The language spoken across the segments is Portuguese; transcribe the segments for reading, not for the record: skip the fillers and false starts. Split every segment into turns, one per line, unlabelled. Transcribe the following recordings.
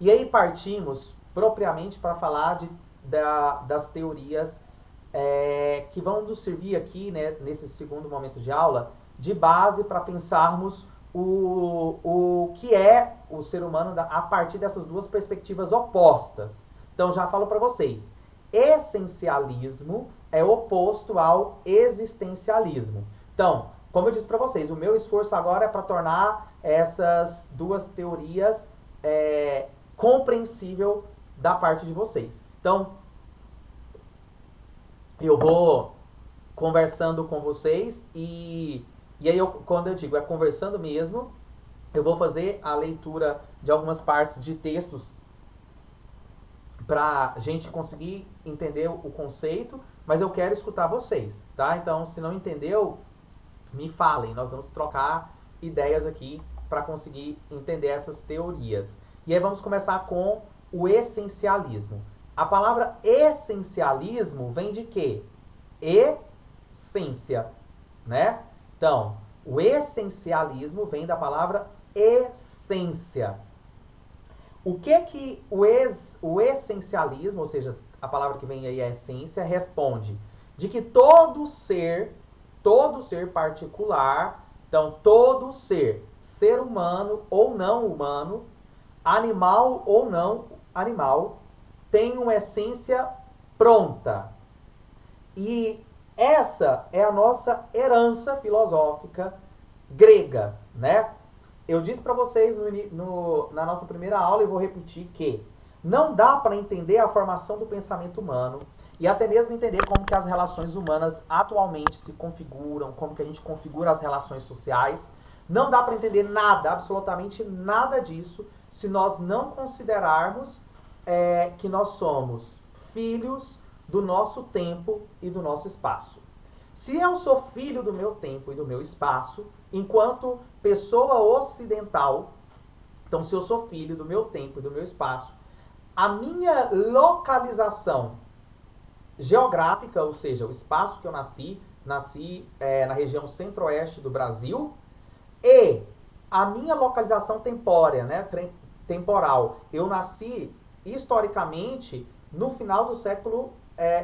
E aí partimos propriamente para falar das teorias que vão nos servir aqui, né, nesse segundo momento de aula, de base para pensarmos o que é o ser humano a partir dessas duas perspectivas opostas. Então já falo para vocês, essencialismo é oposto ao existencialismo. Então, como eu disse para vocês, o meu esforço agora é para tornar essas duas teorias compreensível da parte de vocês. Então, eu vou conversando com vocês e aí quando eu digo conversando mesmo, eu vou fazer a leitura de algumas partes de textos para a gente conseguir entender o conceito, mas eu quero escutar vocês, tá? Então, se não entendeu, me falem, nós vamos trocar ideias aqui para conseguir entender essas teorias. E aí vamos começar com o essencialismo. A palavra essencialismo vem de quê? Essência, né? Então, o essencialismo vem da palavra essência. O que o essencialismo, ou seja, a palavra que vem aí é essência, responde? De que todo ser particular, então todo ser humano ou não humano, animal ou não animal, tem uma essência pronta. E essa é a nossa herança filosófica grega, né? Eu disse para vocês na nossa primeira aula e vou repetir que não dá para entender a formação do pensamento humano e até mesmo entender como que as relações humanas atualmente se configuram, como que a gente configura as relações sociais. Não dá para entender nada, absolutamente nada disso, se nós não considerarmos que nós somos filhos do nosso tempo e do nosso espaço. Se eu sou filho do meu tempo e do meu espaço, enquanto pessoa ocidental, então se eu sou filho do meu tempo e do meu espaço, a minha localização geográfica, ou seja, o espaço que eu nasci na região centro-oeste do Brasil, e a minha localização tempórea, né, temporal, eu nasci historicamente no final do século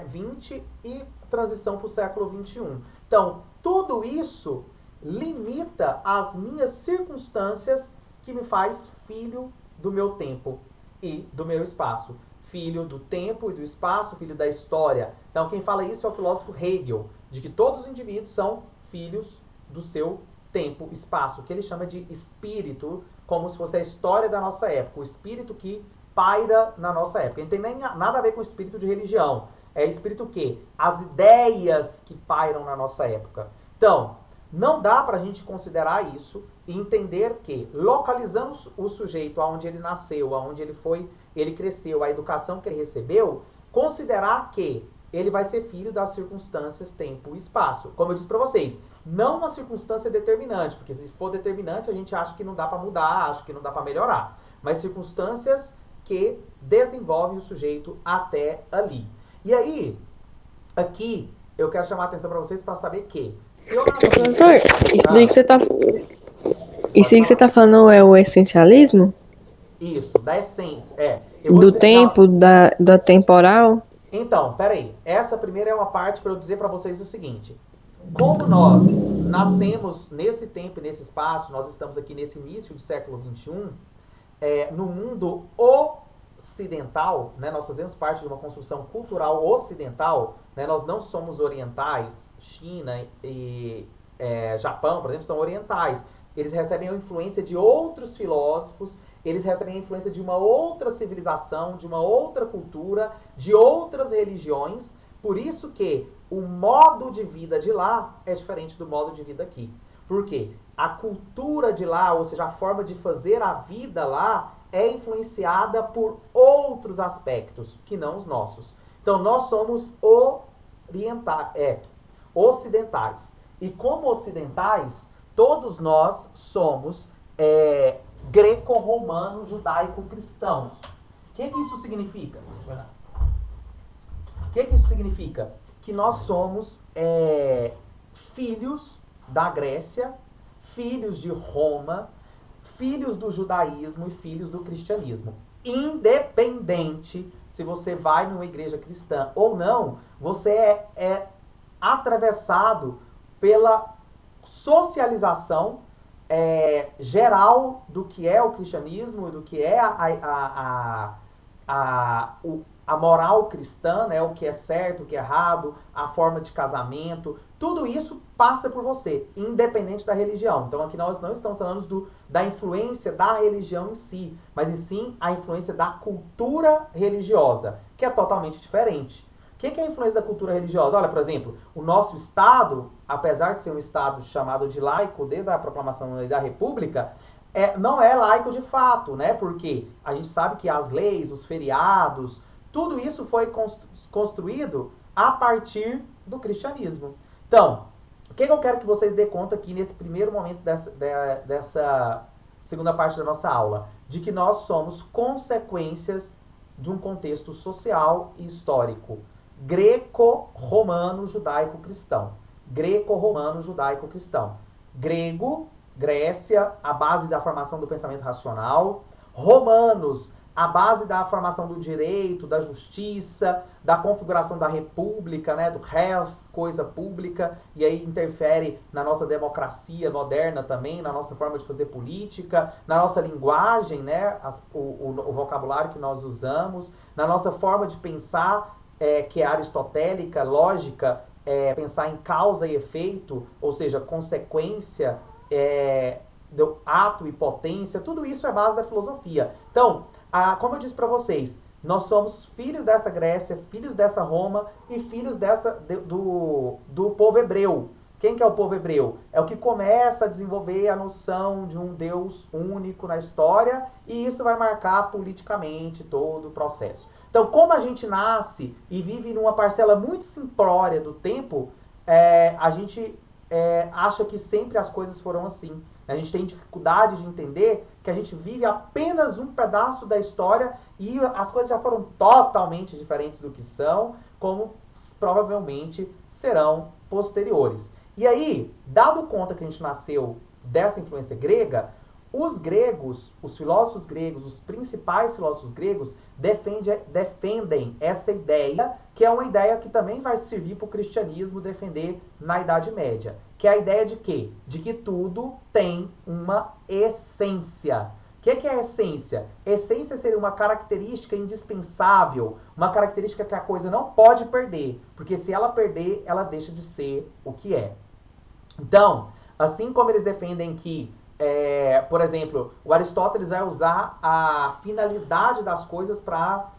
XX e transição para o século XXI. Então, tudo isso limita as minhas circunstâncias que me faz filho do meu tempo e do meu espaço. Filho do tempo e do espaço, filho da história. Então, quem fala isso é o filósofo Hegel, de que todos os indivíduos são filhos do seu tempo, espaço, que ele chama de espírito, como se fosse a história da nossa época, o espírito que paira na nossa época. Não tem nem nada a ver com o espírito de religião. É espírito o quê? As ideias que pairam na nossa época. Então, não dá para a gente considerar isso e entender que, localizando o sujeito aonde ele nasceu, aonde ele foi, ele cresceu, a educação que ele recebeu, considerar que ele vai ser filho das circunstâncias, tempo e espaço. Como eu disse para vocês, não uma circunstância determinante, porque se for determinante a gente acha que não dá para mudar, acha que não dá para melhorar, mas circunstâncias que desenvolvem o sujeito até ali. E aí, aqui, eu quero chamar a atenção para vocês para saber que, se eu nasci...
Professor, isso daí que você tá, isso
Pode
aí que você
falar.
tá falando é o essencialismo?
Isso, da essência. Eu vou
Do
dizer... Não,
tempo, da temporal?
então, peraí. Essa primeira é uma parte para eu dizer para vocês o seguinte. Como nós nascemos nesse tempo e nesse espaço, nós estamos aqui nesse início do século XXI, no mundo ocidental, né, nós fazemos parte de uma construção cultural ocidental, né, nós não somos orientais, China e Japão, por exemplo, são orientais. Eles recebem a influência de outros filósofos, eles recebem a influência de uma outra civilização, de uma outra cultura, de outras religiões. Por isso que o modo de vida de lá é diferente do modo de vida aqui. Por quê? A cultura de lá, ou seja, a forma de fazer a vida lá, é influenciada por outros aspectos que não os nossos. Então nós somos ocidentais. E como ocidentais, todos nós somos greco-romano, judaico-cristãos. O que isso significa? O que isso significa? Que nós somos filhos da Grécia, filhos de Roma, filhos do judaísmo e filhos do cristianismo. independente se você vai numa igreja cristã ou não, você é atravessado pela socialização geral do que é o cristianismo, do que é a moral cristã, né, o que é certo, o que é errado, a forma de casamento, tudo isso passa por você, independente da religião. Então aqui nós não estamos falando da influência da religião em si, mas em sim a influência da cultura religiosa, que é totalmente diferente. O que é a influência da cultura religiosa? Olha, por exemplo, o nosso Estado, apesar de ser um Estado chamado de laico desde a proclamação da República, não é laico de fato, né? Porque a gente sabe que as leis, os feriados, tudo isso foi construído a partir do cristianismo. Então, o que eu quero que vocês dêem conta aqui nesse primeiro momento dessa segunda parte da nossa aula? De que nós somos consequências de um contexto social e histórico greco-romano judaico-cristão. Greco-romano judaico-cristão. Grego, Grécia, a base da formação do pensamento racional. Romanos, a base da formação do direito, da justiça, da configuração da república, né, do res, coisa pública, e aí interfere na nossa democracia moderna também, na nossa forma de fazer política, na nossa linguagem, né, o vocabulário que nós usamos, na nossa forma de pensar, que é aristotélica, lógica, pensar em causa e efeito, ou seja, consequência, do ato e potência, tudo isso é base da filosofia. Então, como eu disse para vocês, nós somos filhos dessa Grécia, filhos dessa Roma e filhos do povo hebreu. Quem que é o povo hebreu? É o que começa a desenvolver a noção de um Deus único na história, e isso vai marcar politicamente todo o processo. Então, como a gente nasce e vive numa parcela muito simplória do tempo, a gente acha que sempre as coisas foram assim. A gente tem dificuldade de entender que a gente vive apenas um pedaço da história e as coisas já foram totalmente diferentes do que são, como provavelmente serão posteriores. E aí, dado conta que a gente nasceu dessa influência grega, os gregos, os filósofos gregos, os principais filósofos gregos, defendem essa ideia, que é uma ideia que também vai servir para o cristianismo defender na Idade Média, que é a ideia de quê? De que tudo tem uma essência. O que é a essência? Essência seria uma característica indispensável, uma característica que a coisa não pode perder, porque se ela perder, ela deixa de ser o que é. Então, assim como eles defendem que por exemplo, o Aristóteles vai usar a finalidade das coisas para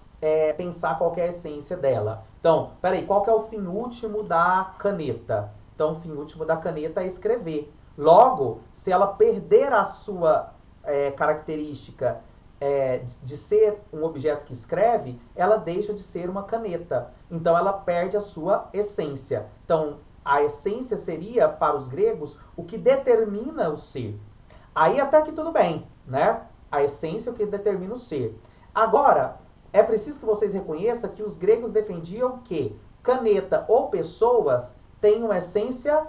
pensar qual é a essência dela. Então, peraí, qual que é o fim último da caneta? Então, o fim último da caneta é escrever. Logo, se ela perder a sua característica de ser um objeto que escreve, ela deixa de ser uma caneta. Então, ela perde a sua essência. Então, a essência seria, para os gregos, o que determina o ser. Aí até que tudo bem, né? A essência é o que determina o ser. Agora, é preciso que vocês reconheçam que os gregos defendiam que caneta ou pessoas têm uma essência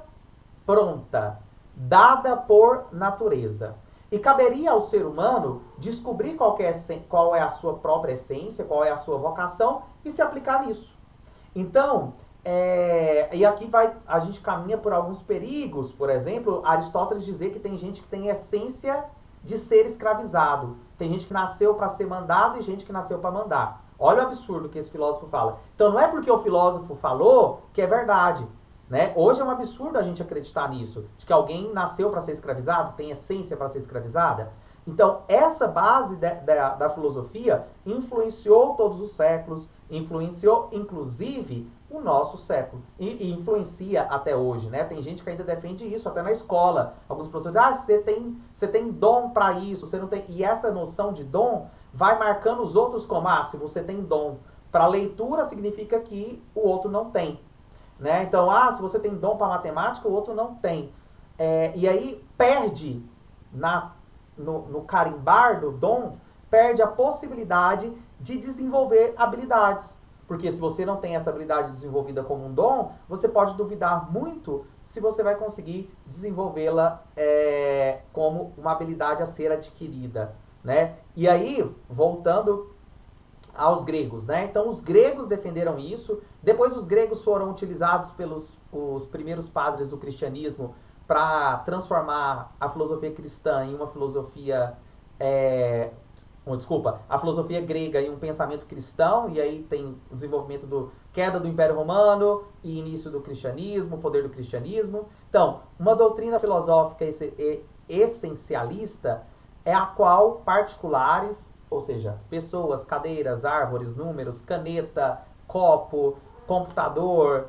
pronta, dada por natureza. E caberia ao ser humano descobrir qual é a sua própria essência, qual é a sua vocação e se aplicar nisso. Então, e aqui a gente caminha por alguns perigos. Por exemplo, Aristóteles dizer que tem gente que tem essência de ser escravizado. Tem gente que nasceu para ser mandado e gente que nasceu para mandar. Olha o absurdo que esse filósofo fala. Então não é porque o filósofo falou que é verdade. Né? Hoje é um absurdo a gente acreditar nisso. De que alguém nasceu para ser escravizado, tem essência para ser escravizada. Então, essa base da filosofia influenciou todos os séculos, influenciou, inclusive, o nosso século. E influencia até hoje, né? Tem gente que ainda defende isso, até na escola. Alguns professores dizem, você tem dom para isso, você não tem... E essa noção de dom vai marcando os outros como, se você tem dom para leitura, significa que o outro não tem. Né? Então, se você tem dom para matemática, o outro não tem. E aí perde no carimbar do dom, perde a possibilidade de desenvolver habilidades. Porque se você não tem essa habilidade desenvolvida como um dom, você pode duvidar muito se você vai conseguir desenvolvê-la como uma habilidade a ser adquirida. né? E aí, voltando aos gregos, né? Então os gregos defenderam isso. Depois os gregos foram utilizados pelos os primeiros padres do cristianismo para transformar a filosofia cristã em uma filosofia desculpa, a filosofia grega em um pensamento cristão, e aí tem o desenvolvimento do queda do Império Romano e início do cristianismo, o poder do cristianismo. Então, uma doutrina filosófica essencialista é a qual particulares, ou seja, pessoas, cadeiras, árvores, números, caneta, copo, computador,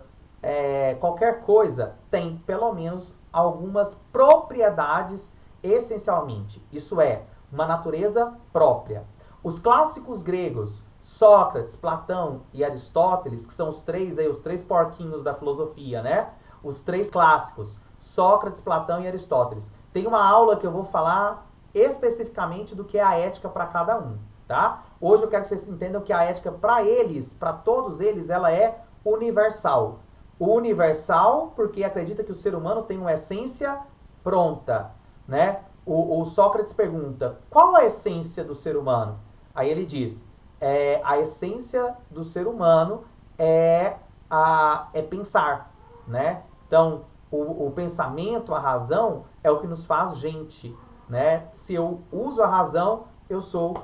qualquer coisa, tem pelo menos algumas propriedades essencialmente. Isso é, uma natureza própria. Os clássicos gregos, Sócrates, Platão e Aristóteles, que são os três porquinhos da filosofia, né? Os três clássicos, Sócrates, Platão e Aristóteles. Tem uma aula que eu vou falar especificamente do que é a ética para cada um, tá? Hoje eu quero que vocês entendam que a ética para eles, para todos eles, ela é universal. Universal porque acredita que o ser humano tem uma essência pronta, né? O Sócrates pergunta, qual a essência do ser humano? Aí ele diz, a essência do ser humano é pensar, né? Então, o pensamento, a razão, é o que nos faz gente, né? Se eu uso a razão, eu sou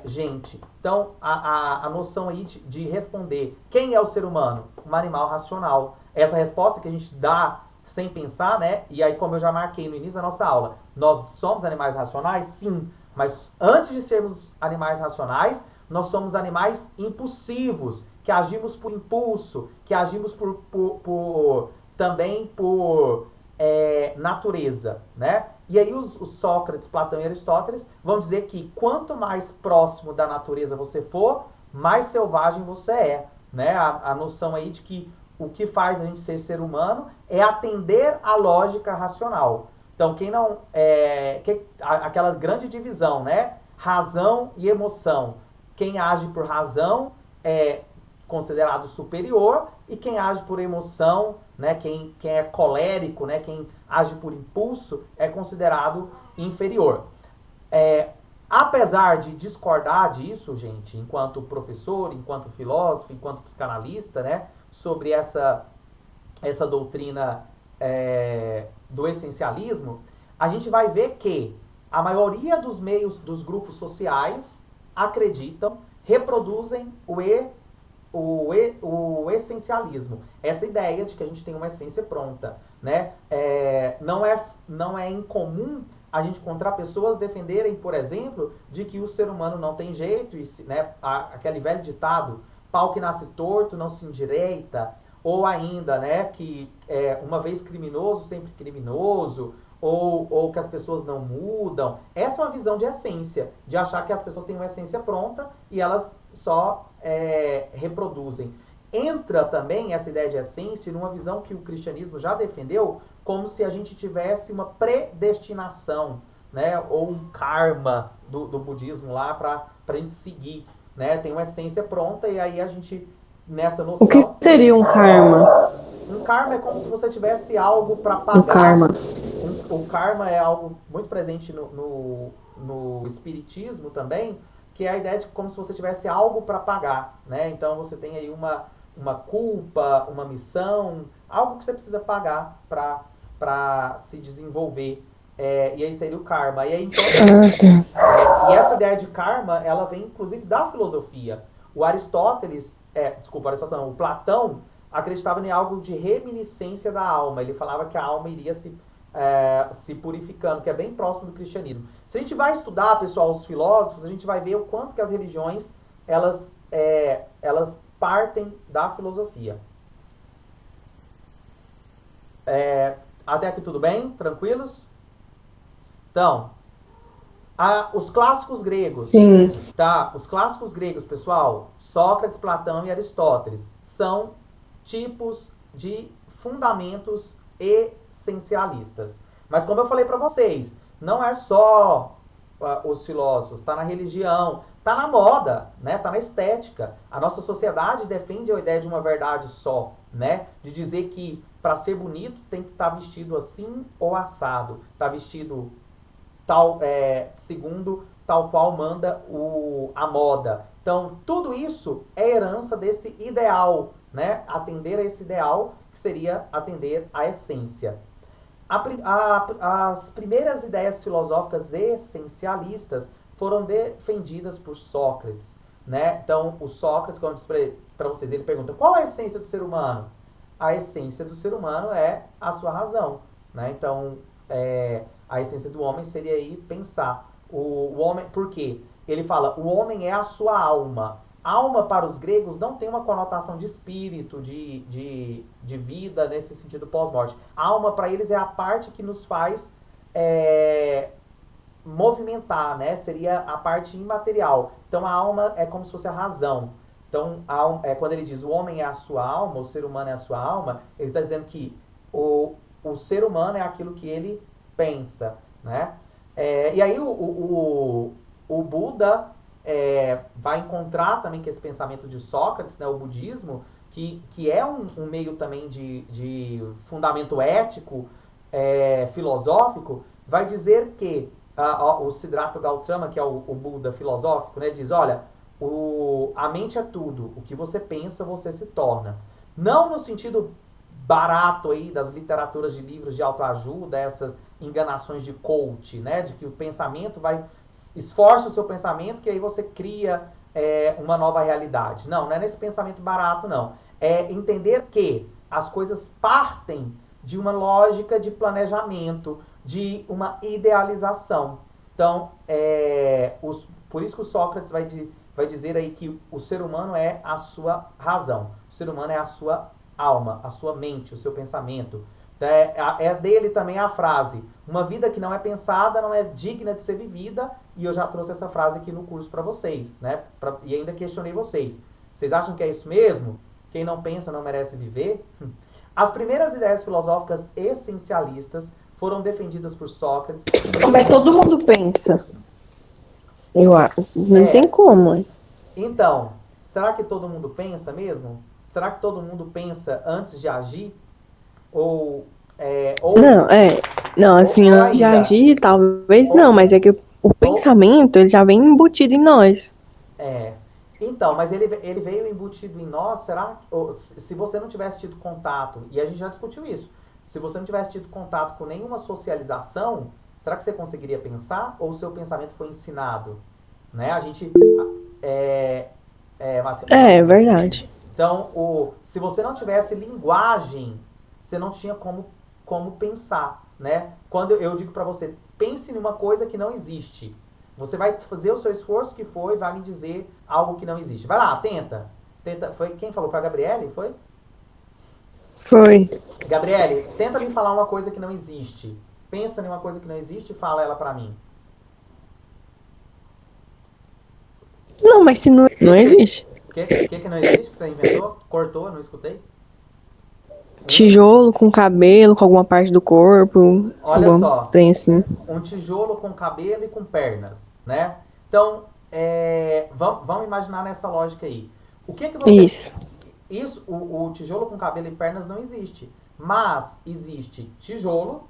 gente. Então, a noção aí de responder quem é o ser humano? Um animal racional. Essa resposta que a gente dá sem pensar, né? E aí, como eu já marquei no início da nossa aula, nós somos animais racionais? Sim. Mas antes de sermos animais racionais, nós somos animais impulsivos, que agimos por impulso, que agimos também por natureza, né? E aí os Sócrates, Platão e Aristóteles vão dizer que quanto mais próximo da natureza você for, mais selvagem você é, né? A noção aí de que o que faz a gente ser humano é atender à lógica racional. Então, quem não aquela grande divisão, né? Razão e emoção. Quem age por razão é considerado superior e quem age por emoção, né? Quem é colérico, né? Quem age por impulso é considerado inferior. Apesar de discordar disso, gente, enquanto professor, enquanto filósofo, enquanto psicanalista, né, sobre essa doutrina do essencialismo, a gente vai ver que a maioria dos meios, dos grupos sociais, acreditam, reproduzem o essencialismo. Essa ideia de que a gente tem uma essência pronta, né? Não é incomum a gente encontrar pessoas defenderem, por exemplo, de que o ser humano não tem jeito, né? Aquele velho ditado, pau que nasce torto não se endireita, ou ainda, né, que uma vez criminoso, sempre criminoso, ou que as pessoas não mudam. Essa é uma visão de essência, de achar que as pessoas têm uma essência pronta e elas só reproduzem. Entra também essa ideia de essência numa visão que o cristianismo já defendeu, como se a gente tivesse uma predestinação, né, ou um karma do budismo lá para a gente seguir, né? Tem uma essência pronta e aí a gente, nessa
O que
noção,
seria um karma?
um karma é como se você tivesse algo para
Um
pagar.
karma.
O karma é algo muito presente no espiritismo também, que é a ideia de como se você tivesse algo para pagar, né? Então você tem aí uma culpa, uma missão, algo que você precisa pagar para se desenvolver. E aí seria o karma. E aí, então, e essa ideia de karma, ela vem inclusive da filosofia. O Aristóteles, o Platão acreditava em algo de reminiscência da alma. Ele falava que a alma iria se purificando, que é bem próximo do cristianismo. Se a gente vai estudar, pessoal, os filósofos, a gente vai ver o quanto que as religiões elas partem da filosofia. Até aqui tudo bem? Tranquilos? Então, os clássicos gregos.
Sim.
Tá? Os clássicos gregos, pessoal, Sócrates, Platão e Aristóteles, são tipos de fundamentos essencialistas. Mas como eu falei para vocês, não é só os filósofos, está na religião, está na moda, né? Está na estética. A nossa sociedade defende a ideia de uma verdade só, né? De dizer que para ser bonito tem que estar vestido assim ou assado, tá vestido tal segundo tal qual manda a moda. Então, tudo isso é herança desse ideal, né? Atender a esse ideal, que seria atender à essência. As primeiras ideias filosóficas essencialistas foram defendidas por Sócrates, né? Então, o Sócrates, como eu disse para vocês, ele pergunta: qual é a essência do ser humano? A essência do ser humano é a sua razão, né? Então, a essência do homem seria aí pensar. O homem, por quê? Ele fala: o homem é a sua alma. Alma para os gregos não tem uma conotação de espírito, de vida nesse sentido pós-morte. Alma para eles é a parte que nos faz movimentar, né? Seria a parte imaterial. Então a alma é como se fosse a razão. Então, quando ele diz o homem é a sua alma, o ser humano é a sua alma, ele está dizendo que o ser humano é aquilo que ele pensa, né? E aí o Buda vai encontrar também que esse pensamento de Sócrates, né, o budismo, que é um meio também de fundamento ético, filosófico, vai dizer que o Siddhartha Gautama, que é o Buda filosófico, né, diz: olha, a mente é tudo, o que você pensa, você se torna. Não no sentido barato aí das literaturas de livros de autoajuda, essas enganações de coach, né, de que o pensamento vai... Esforce o seu pensamento que aí você cria uma nova realidade. Não é nesse pensamento barato, não. É entender que as coisas partem de uma lógica de planejamento, de uma idealização. Então, por isso que o Sócrates vai dizer aí que o ser humano é a sua razão. O ser humano é a sua alma, a sua mente, o seu pensamento. É dele também a frase: uma vida que não é pensada não é digna de ser vivida. E eu já trouxe essa frase aqui no curso para vocês, né? E ainda questionei vocês: vocês acham que é isso mesmo? Quem não pensa não merece viver? As primeiras ideias filosóficas essencialistas foram defendidas por Sócrates.
Mas todo mundo pensa. Eu acho. Não tem
É,
como, hein?
então, será que todo mundo pensa mesmo? Será que todo mundo pensa antes de agir? Ou,
Não, Não, assim,
ou
antes de
ainda,
agir, talvez não,
ou,
mas é que o
ou,
pensamento, ele já vem embutido em nós.
É. Então, mas ele veio embutido em nós, será? Se você não tivesse tido contato, e a gente já discutiu isso, se você não tivesse tido contato com nenhuma socialização, será que você conseguiria pensar? Ou o seu pensamento foi ensinado? Né? A gente... É,
É verdade.
então, se você não tivesse linguagem, você não tinha como pensar, né? Quando eu digo para você: pense em uma coisa que não existe. Você vai fazer o seu esforço que foi e vai me dizer algo que não existe. Vai lá, tenta. Tenta. Foi quem falou? Foi a Gabriele? Foi?
Foi.
Gabriele, tenta me falar uma coisa que não existe. Pensa em uma coisa que não existe e fala ela pra mim.
Não, mas se não,
O que
não
que você...
existe.
que não existe que você inventou? Cortou, não escutei? Um,
Tijolo com cabelo, com alguma parte do corpo,
olha
alguma
só.
trem assim.
Um tijolo com cabelo e com pernas, né? Então, vamos imaginar nessa lógica aí. O que que você...
Isso.
Isso, o tijolo com cabelo e pernas não existe. Mas existe tijolo,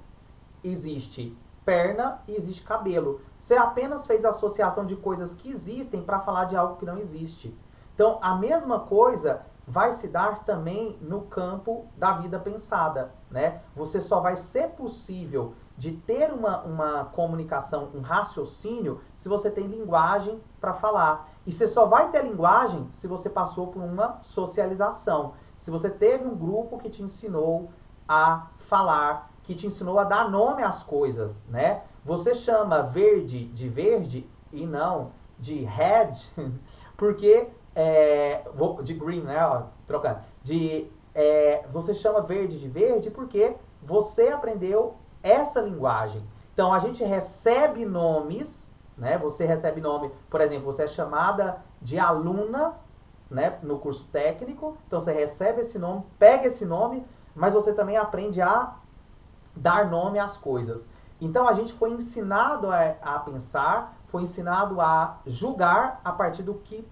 existe perna e existe cabelo. Você apenas fez associação de coisas que existem para falar de algo que não existe. Então, a mesma coisa vai se dar também no campo da vida pensada, né? Você só vai ser possível de ter uma comunicação, um raciocínio, se você tem linguagem para falar. E você só vai ter linguagem se você passou por uma socialização. Se você teve um grupo que te ensinou a falar, que te ensinou a dar nome às coisas, né? Você chama verde de verde e não de red, porque de green, né? Ó, trocando. Você chama verde de verde porque você aprendeu essa linguagem. Então a gente recebe nomes, né? Você recebe nome, por exemplo, você é chamada de aluna, né, no curso técnico, então você recebe esse nome, pega esse nome, mas você também aprende a dar nome às coisas. Então a gente foi ensinado a pensar, foi ensinado a julgar a partir do que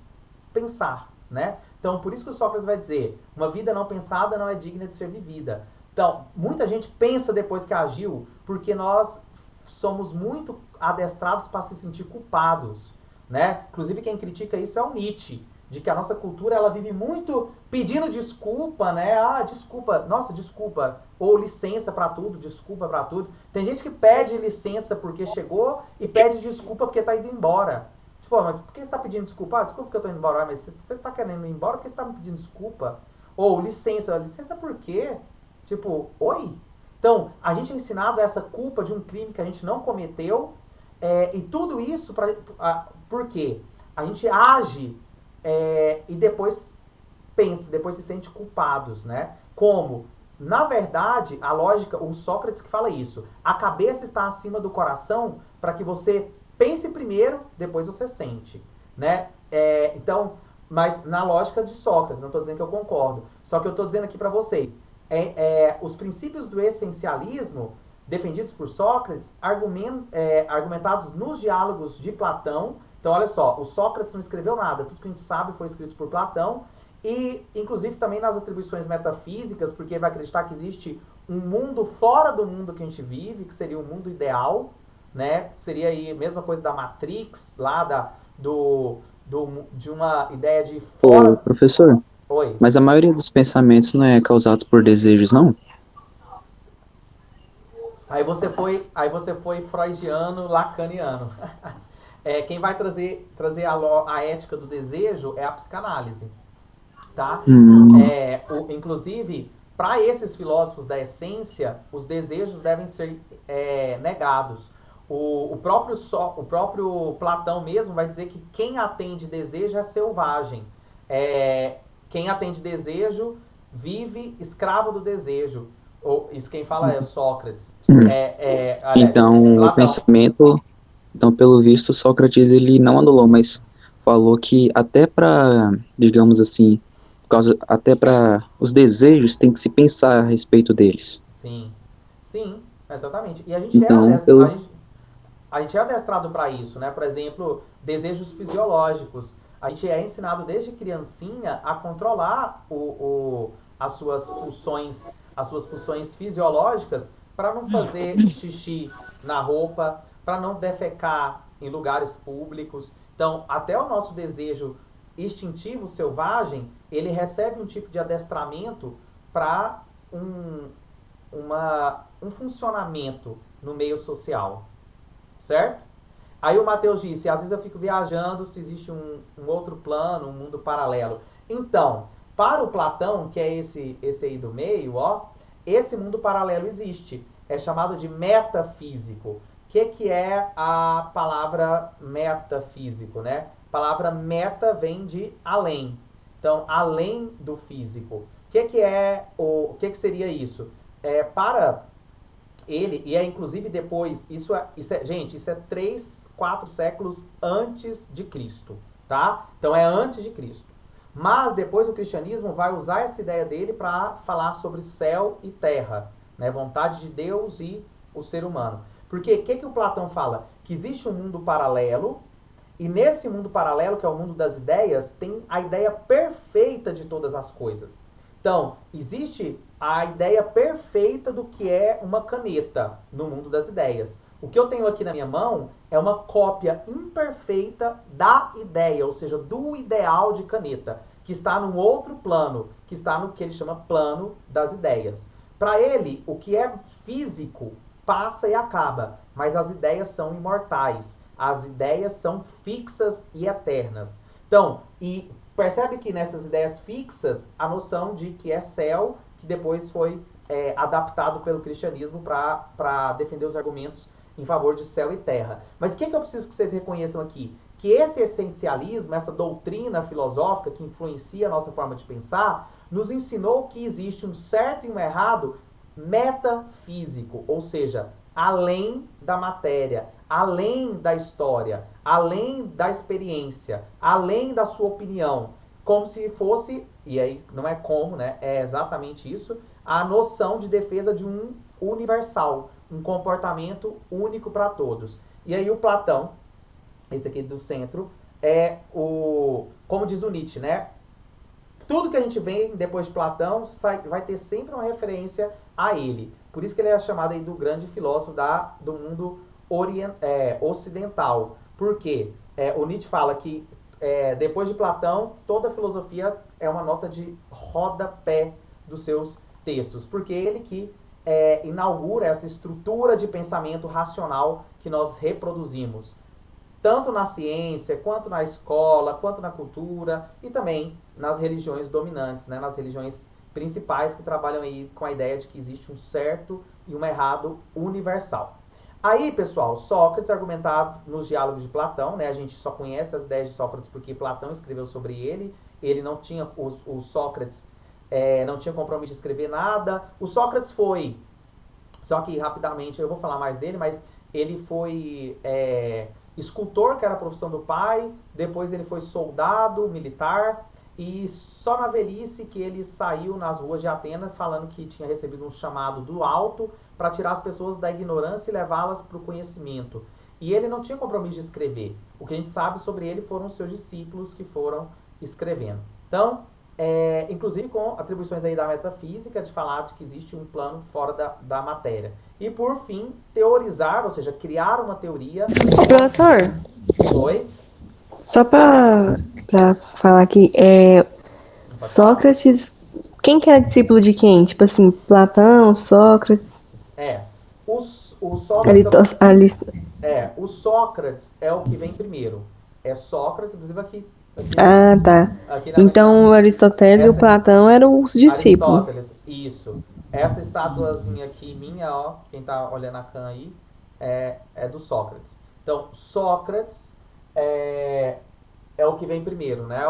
pensar, né? Então por isso que o Sócrates vai dizer: uma vida não pensada não é digna de ser vivida. Então muita gente pensa depois que agiu, porque nós somos muito adestrados para se sentir culpados, né? Inclusive quem critica isso é o Nietzsche, de que a nossa cultura ela vive muito pedindo desculpa, né? Ah, desculpa, nossa, desculpa, ou licença para tudo, desculpa para tudo. Tem gente que pede licença porque chegou e pede desculpa porque tá indo embora. Tipo, mas por que você tá pedindo desculpa? Ah, desculpa que eu tô indo embora. Ah, mas você tá querendo ir embora porque você tá me pedindo desculpa? Ou licença, licença por quê? Tipo, oi? Então, a gente é ensinado essa culpa de um crime que a gente não cometeu, e tudo isso por quê? A gente age e depois pensa, depois se sente culpados, né? Como, na verdade, a lógica, o Sócrates que fala isso, a cabeça está acima do coração para que você pense primeiro, depois você sente, né? Então, mas na lógica de Sócrates, não estou dizendo que eu concordo, só que eu estou dizendo aqui para vocês, os princípios do essencialismo defendidos por Sócrates, argumentados nos diálogos de Platão. Então, olha só, o Sócrates não escreveu nada, tudo que a gente sabe foi escrito por Platão, e inclusive também nas atribuições metafísicas, porque vai acreditar que existe um mundo fora do mundo que a gente vive, que seria um mundo ideal, né? Seria aí a mesma coisa da Matrix, lá de uma ideia de
Ô,
fora.
professor,
Oi.
mas a maioria dos pensamentos não é causados por desejos, não?
Aí você foi freudiano, lacaniano. Quem vai trazer a ética do desejo é a psicanálise, tá?
Hum,
Inclusive, para esses filósofos da essência, os desejos devem ser negados. O próprio Platão mesmo vai dizer que quem atende desejo é selvagem. Quem atende desejo vive escravo do desejo. Isso quem fala é Sócrates. Aliás,
então, o
Platão.
pensamento, então, pelo visto, Sócrates ele não anulou, mas falou que até para, digamos assim, até para os desejos tem que se pensar a respeito deles.
Sim, sim, exatamente. E a gente é
Então,
adest- a
pelo,
gente, a gente é adestrado para isso, né? Por exemplo, desejos fisiológicos. A gente é ensinado desde criancinha a controlar as suas pulsões fisiológicas para não fazer xixi na roupa, para não defecar em lugares públicos. Então, até o nosso desejo instintivo selvagem, ele recebe um tipo de adestramento para um, um funcionamento no meio social, certo? Aí o Mateus disse, às vezes eu fico viajando se existe um outro plano, um mundo paralelo. Então, para o Platão, que é esse aí do meio, ó, esse mundo paralelo existe. É chamado de metafísico. O que é a palavra metafísico, né? A palavra meta vem de além. Então, além do físico. O que seria isso? Para ele, e inclusive depois, gente, isso é 3, 4 séculos antes de Cristo, tá? Então é antes de Cristo. Mas depois o cristianismo vai usar essa ideia dele para falar sobre céu e terra, né? Vontade de Deus e o ser humano. Porque o que o Platão fala? Que existe um mundo paralelo, e nesse mundo paralelo, que é o mundo das ideias, tem a ideia perfeita de todas as coisas. Então, existe a ideia perfeita do que é uma caneta no mundo das ideias. O que eu tenho aqui na minha mão é uma cópia imperfeita da ideia, ou seja, do ideal de caneta, que está num outro plano, que está no que ele chama plano das ideias. Para ele, o que é físico passa e acaba, mas as ideias são imortais. As ideias são fixas e eternas. Então, e percebe que nessas ideias fixas, a noção de que é céu, que depois foi adaptado pelo cristianismo para defender os argumentos em favor de céu e terra. Mas o que eu preciso que vocês reconheçam aqui? Que esse essencialismo, essa doutrina filosófica que influencia a nossa forma de pensar, nos ensinou que existe um certo e um errado metafísico, ou seja, além da matéria, além da história, além da experiência, além da sua opinião, como se fosse, e aí não é como, né? É exatamente isso, a noção de defesa de um universal, um comportamento único para todos. E aí o Platão, esse aqui do centro, como diz o Nietzsche, né? Tudo que a gente vê depois de Platão vai ter sempre uma referência a ele. Por isso que ele é chamado aí do grande filósofo do mundo ocidental. Por quê? O Nietzsche fala que depois de Platão, toda a filosofia é uma nota de rodapé dos seus textos, porque é ele que inaugura essa estrutura de pensamento racional que nós reproduzimos, tanto na ciência, quanto na escola, quanto na cultura e também nas religiões dominantes, né, nas religiões principais que trabalham aí com a ideia de que existe um certo e um errado universal. Aí, pessoal, Sócrates argumentado nos diálogos de Platão, né? A gente só conhece as ideias de Sócrates porque Platão escreveu sobre ele. Ele não tinha, o Sócrates não tinha compromisso de escrever nada. O Sócrates foi, só que rapidamente eu vou falar mais dele, mas ele foi escultor, que era a profissão do pai. Depois ele foi soldado, militar. E só na velhice que ele saiu nas ruas de Atenas falando que tinha recebido um chamado do alto para tirar as pessoas da ignorância e levá-las para o conhecimento. E ele não tinha compromisso de escrever. O que a gente sabe sobre ele foram os seus discípulos que foram escrevendo. Então, inclusive com atribuições aí da metafísica, de falar de que existe um plano fora da matéria. E por fim, teorizar, ou seja, criar uma teoria.
Professor,
Oi?
só pra falar aqui, Sócrates, quem que era discípulo de quem? Tipo assim, Platão, Sócrates,
O Sócrates o Sócrates é o que vem primeiro. É Sócrates, inclusive aqui
Ah, tá.
aqui na
Então o Aristóteles e o Platão eram os discípulos.
Aristóteles, isso. Essa estatuazinha aqui minha, ó, quem tá olhando a can aí, é do Sócrates. Então, Sócrates é o que vem primeiro, né?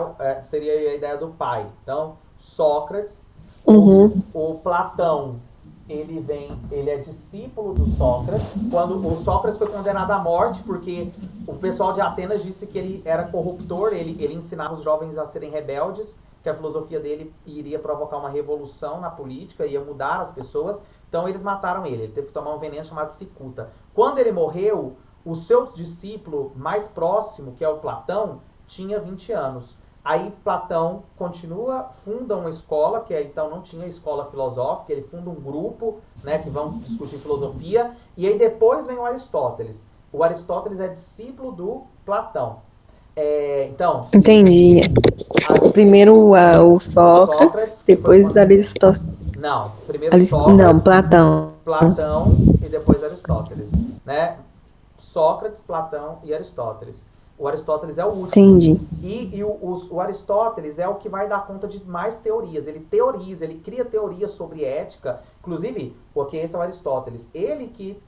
Seria a ideia do pai. Então, Sócrates, o Platão, ele é discípulo do Sócrates. Quando o Sócrates foi condenado à morte, porque o pessoal de Atenas disse que ele era corruptor, ele ensinava os jovens a serem rebeldes, que a filosofia dele iria provocar uma revolução na política, ia mudar as pessoas. Então eles mataram ele teve que tomar um veneno chamado cicuta. Quando ele morreu, o seu discípulo mais próximo, que é o Platão, tinha 20 anos. Aí Platão continua, funda uma escola, que então não tinha escola filosófica, ele funda um grupo, né, que vão discutir filosofia, e aí depois vem o Aristóteles. O Aristóteles é discípulo do Platão. Então...
Entendi. Primeiro o Sócrates, depois Aristóteles.
Não, primeiro Sócrates...
Não, Platão.
Platão e depois Aristóteles, né? Sócrates, Platão e Aristóteles. O Aristóteles é o último.
Entendi.
E o Aristóteles é o que vai dar conta de mais teorias. Ele teoriza, ele cria teorias sobre ética. Inclusive, porque esse é o Aristóteles. Ele que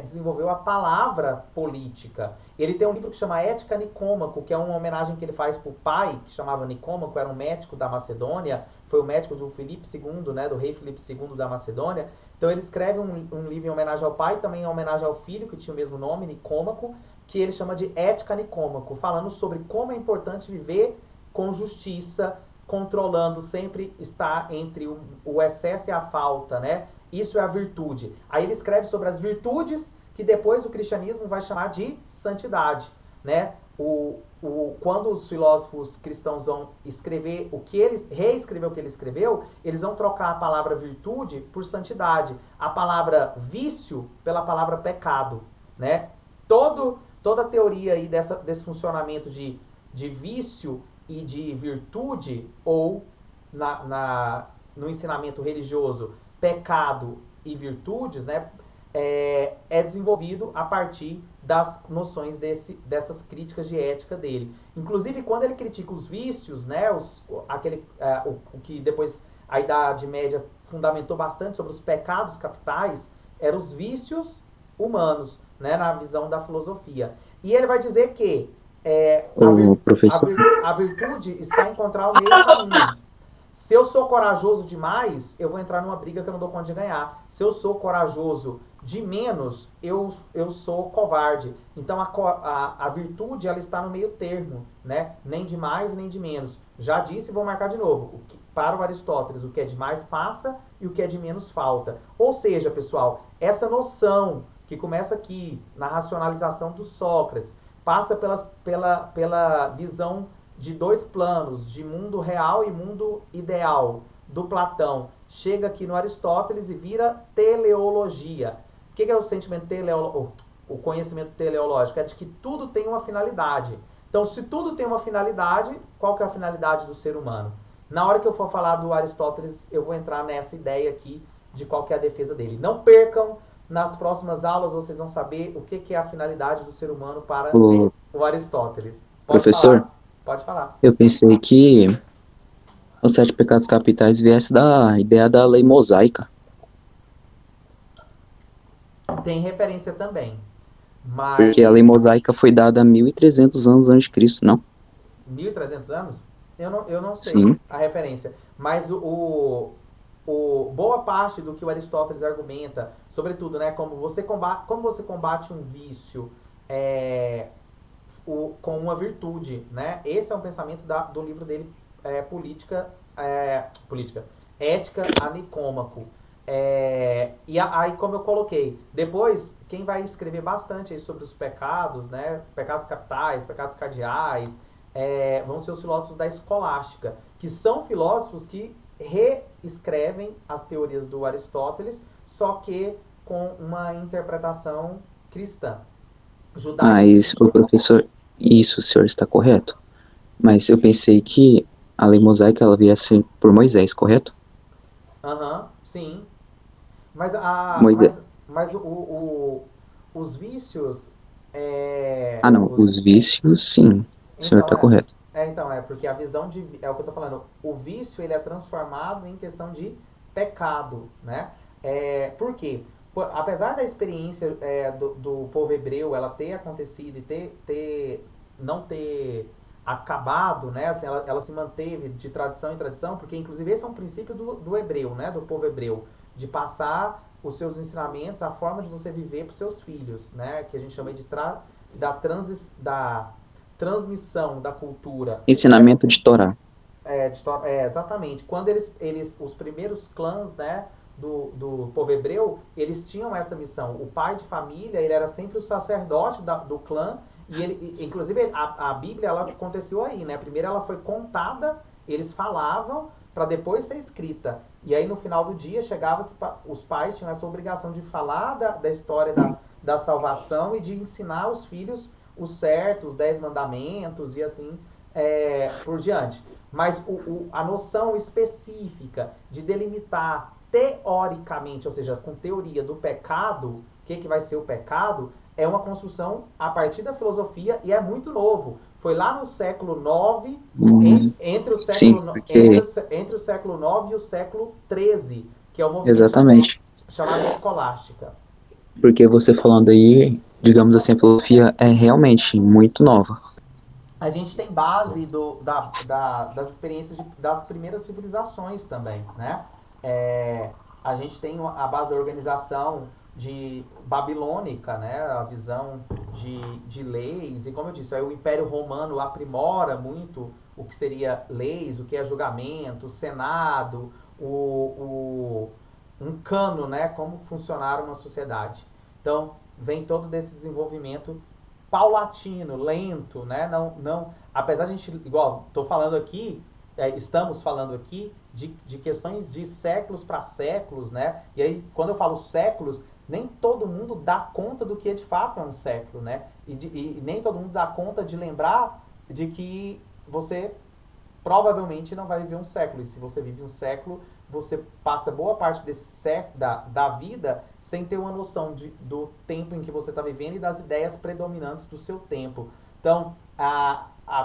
desenvolveu a palavra política. Ele tem um livro que chama Ética Nicômaco, que é uma homenagem que ele faz para o pai, que chamava Nicômaco, era um médico da Macedônia. Foi o médico do Filipe II, né, do rei Filipe II da Macedônia. Então ele escreve um livro em homenagem ao pai, também em homenagem ao filho, que tinha o mesmo nome, Nicômaco, que ele chama de Ética Nicômaco, falando sobre como é importante viver com justiça, controlando, sempre estar entre o excesso e a falta, né? Isso é a virtude. Aí ele escreve sobre as virtudes, que depois o cristianismo vai chamar de santidade, né? Quando os filósofos cristãos vão escrever reescrever o que ele escreveu, eles vão trocar a palavra virtude por santidade, a palavra vício pela palavra pecado, né? Toda a teoria aí desse funcionamento de vício e de virtude, ou no ensinamento religioso, pecado e virtudes, né, é desenvolvido a partir das noções dessas críticas de ética dele. Inclusive, quando ele critica os vícios, né, o que depois a Idade Média fundamentou bastante sobre os pecados capitais, eram os vícios humanos, né, na visão da filosofia. E ele vai dizer que a virtude está em encontrar o meio caminho. Se eu sou corajoso demais, eu vou entrar numa briga que eu não dou conta de ganhar. Se eu sou corajoso de menos, eu sou covarde. Então a virtude, ela está no meio termo, né? Nem de mais, nem de menos. Já disse e vou marcar de novo. Para o Aristóteles, o que é de mais passa e o que é de menos falta. Ou seja, pessoal, essa noção que começa aqui na racionalização do Sócrates, passa pela visão de dois planos, de mundo real e mundo ideal, do Platão, chega aqui no Aristóteles e vira teleologia. O que é o sentimento o conhecimento teleológico, é de que tudo tem uma finalidade. Então, se tudo tem uma finalidade, qual que é a finalidade do ser humano? Na hora que eu for falar do Aristóteles, eu vou entrar nessa ideia aqui de qual que é a defesa dele. Não percam, nas próximas aulas vocês vão saber o que, que é a finalidade do ser humano para
O
o Aristóteles. Pode
professor,
falar, pode falar.
eu pensei que os sete pecados capitais viesse da ideia da lei mosaica.
Tem referência também,
Porque a lei
mas
mosaica foi dada há 1300 anos antes de Cristo, não?
1.300 anos? Eu não sei
Sim.
a referência, mas boa parte do que o Aristóteles argumenta, sobretudo, né, como você combate um vício é, com uma virtude, né? Esse é um pensamento do livro dele, política, ética a Nicômaco. E aí, como eu coloquei, depois, quem vai escrever bastante aí sobre os pecados, né? Pecados capitais, pecados cardeais, vão ser os filósofos da escolástica, que são filósofos que reescrevem as teorias do Aristóteles, só que com uma interpretação cristã, judaico.
Mas, o professor, isso, o senhor está correto. Mas eu pensei que a lei mosaica ela viesse por Moisés, correto?
Aham, sim. Mas, a,
Moisés.
mas, mas os vícios.
Ah, não,
Os,
os vícios, sim, o senhor
então,
está correto.
porque a visão de. É o que eu tô falando. O vício ele é transformado em questão de pecado, né? Por quê? Apesar da experiência do povo hebreu ela ter acontecido e não ter acabado, né? Assim, ela se manteve de tradição em tradição, porque inclusive esse é um princípio do hebreu, né? Do povo hebreu, de passar os seus ensinamentos, a forma de você viver para os seus filhos, né? Que a gente chama de da transmissão da cultura.
Ensinamento de Torá.
Exatamente. Quando os primeiros clãs, né, do povo hebreu, eles tinham essa missão. O pai de família, ele era sempre o sacerdote do clã, e ele, inclusive, a Bíblia, ela aconteceu aí, né? Primeiro ela foi contada, eles falavam, para depois ser escrita. E aí, no final do dia, os pais tinham essa obrigação de falar da história da salvação e de ensinar os filhos os certos, os 10 mandamentos e assim por diante. Mas a noção específica de delimitar teoricamente, ou seja, com teoria do pecado, o que vai ser o pecado, é uma construção a partir da filosofia e é muito novo. Foi lá no século IX, entre o
Sim,
século,
porque
entre o século IX e o século XIII, que é o movimento
exatamente.
chamado escolástica.
Porque você falando aí, digamos assim, a filosofia é realmente muito nova.
A gente tem base das experiências das primeiras civilizações também, né? A gente tem a base da organização babilônica, né? A visão de leis, e como eu disse, aí o Império Romano aprimora muito o que seria leis, o que é julgamento, o Senado, um cano, né? Como funcionar uma sociedade. Então, vem todo desse desenvolvimento paulatino, lento, né? Apesar de a gente, igual, tô falando aqui, estamos falando aqui de questões de séculos para séculos, né? E aí, quando eu falo séculos, nem todo mundo dá conta do que de fato é um século, né? E nem todo mundo dá conta de lembrar de que você provavelmente não vai viver um século. E se você vive um século, você passa boa parte desse século da vida sem ter uma noção do tempo em que você está vivendo e das ideias predominantes do seu tempo. Então,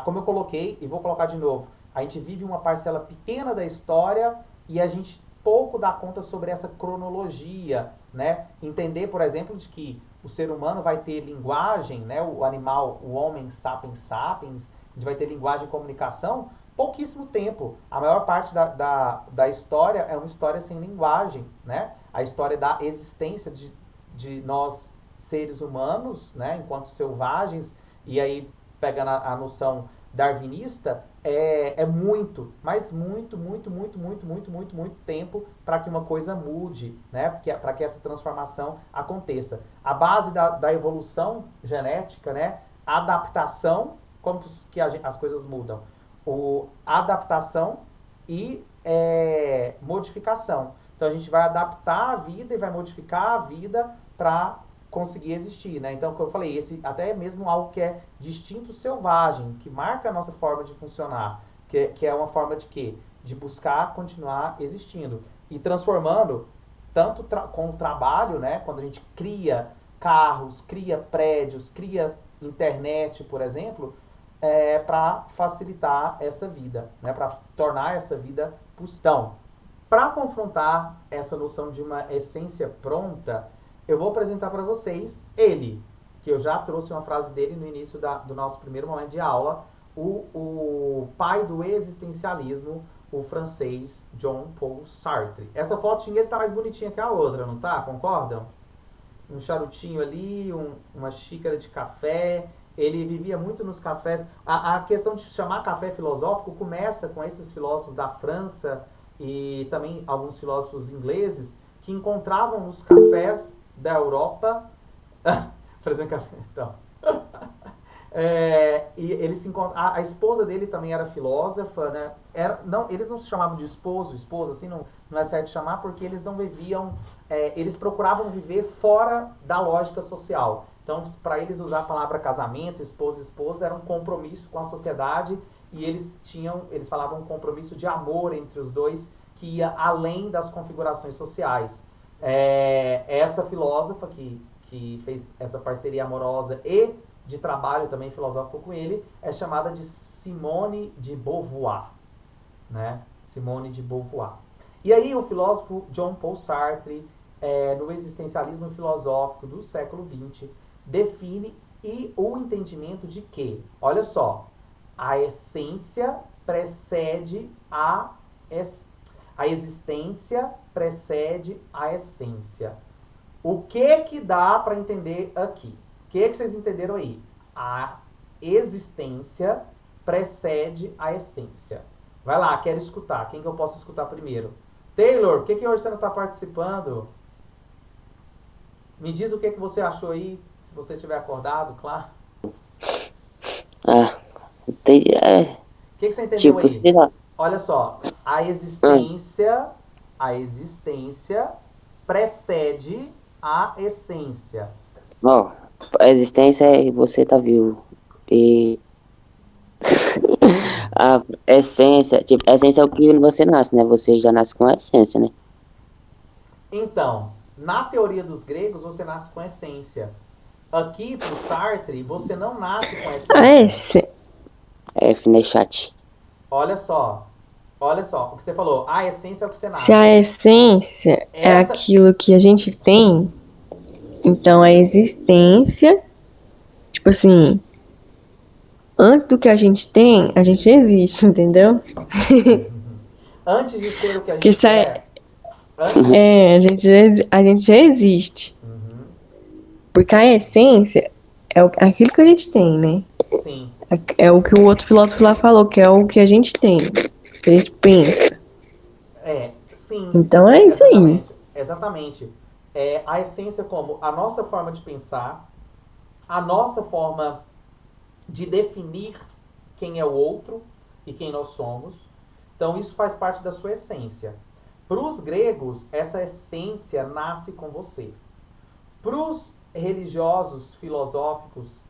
como eu coloquei, e vou colocar de novo, a gente vive uma parcela pequena da história e a gente pouco dá conta sobre essa cronologia, né? Entender, por exemplo, de que o ser humano vai ter linguagem, né? O animal, o homem sapiens sapiens, a gente vai ter linguagem e comunicação pouquíssimo tempo. A maior parte da história é uma história sem linguagem, né? A história da existência de nós seres humanos, né? Enquanto selvagens, e aí pegando a noção darwinista, muito, mas muito, muito, muito, muito, muito, muito, muito tempo para que uma coisa mude, né? Para que essa transformação aconteça. A base da evolução genética, né? A adaptação, como que as coisas mudam? Adaptação e modificação. Então a gente vai adaptar a vida e vai modificar a vida para conseguir existir, né? Então, como eu falei, esse até mesmo algo que é distinto selvagem, que marca a nossa forma de funcionar, que é uma forma de quê? De buscar continuar existindo e transformando tanto com o trabalho, né? Quando a gente cria carros, cria prédios, cria internet, por exemplo, para facilitar essa vida, né? Para tornar essa vida possível. Então, para confrontar essa noção de uma essência pronta, eu vou apresentar para vocês ele, que eu já trouxe uma frase dele no início do nosso primeiro momento de aula, o pai do existencialismo, o francês Jean Paul Sartre. Essa fotinha ele tá mais bonitinha que a outra, não tá? Concordam? Um charutinho ali, uma xícara de café. Ele vivia muito nos cafés. A questão de chamar café filosófico começa com esses filósofos da França e também alguns filósofos ingleses que encontravam nos cafés da Europa. Fazendo café, então. E ele se encontra, a esposa dele também era filósofa, né? Não, eles não se chamavam de esposa, assim, não é certo chamar, porque eles não viviam, eles procuravam viver fora da lógica social. Então, para eles usar a palavra casamento, esposa, esposa, era um compromisso com a sociedade, e eles falavam um compromisso de amor entre os dois, que ia além das configurações sociais. Essa filósofa que fez essa parceria amorosa e de trabalho também filosófico com ele, é chamada de Simone de Beauvoir, né? Simone de Beauvoir. E aí o filósofo Jean Paul Sartre, no existencialismo filosófico do século XX, define o entendimento de que, olha só, a essência precede a existência precede a essência. O que dá para entender aqui? O que vocês entenderam aí? A existência precede a essência. Vai lá, quero escutar. Quem que eu posso escutar primeiro? Taylor, por que hoje você não está participando? Me diz o que você achou aí, se você estiver acordado, claro. O que você entendeu
tipo,
aí?
sei lá.
Olha só, a existência precede a essência.
Ó, a existência é você tá vivo. E a essência, tipo, a essência é o que você nasce, né? Você já nasce com a essência, né?
Então, na teoria dos gregos, você nasce com essência. Aqui, pro Sartre, você não nasce com essência.
F, né, chat?
Olha só, o que você falou. A essência é o que você nasce.
Se a essência é aquilo que a gente tem, então a existência, tipo assim, antes do que a gente tem, a gente existe, entendeu?
Antes de ser o que a
Porque
gente é.
a gente já existe.
Uhum.
Porque a essência é aquilo que a gente tem, né?
Sim.
É o que o outro filósofo lá falou, que é o que a gente tem, que a gente pensa.
Sim.
Então é isso aí.
Exatamente. A essência como a nossa forma de pensar, a nossa forma de definir quem é o outro e quem nós somos. Então isso faz parte da sua essência. Para os gregos, essa essência nasce com você. Para os religiosos, filosóficos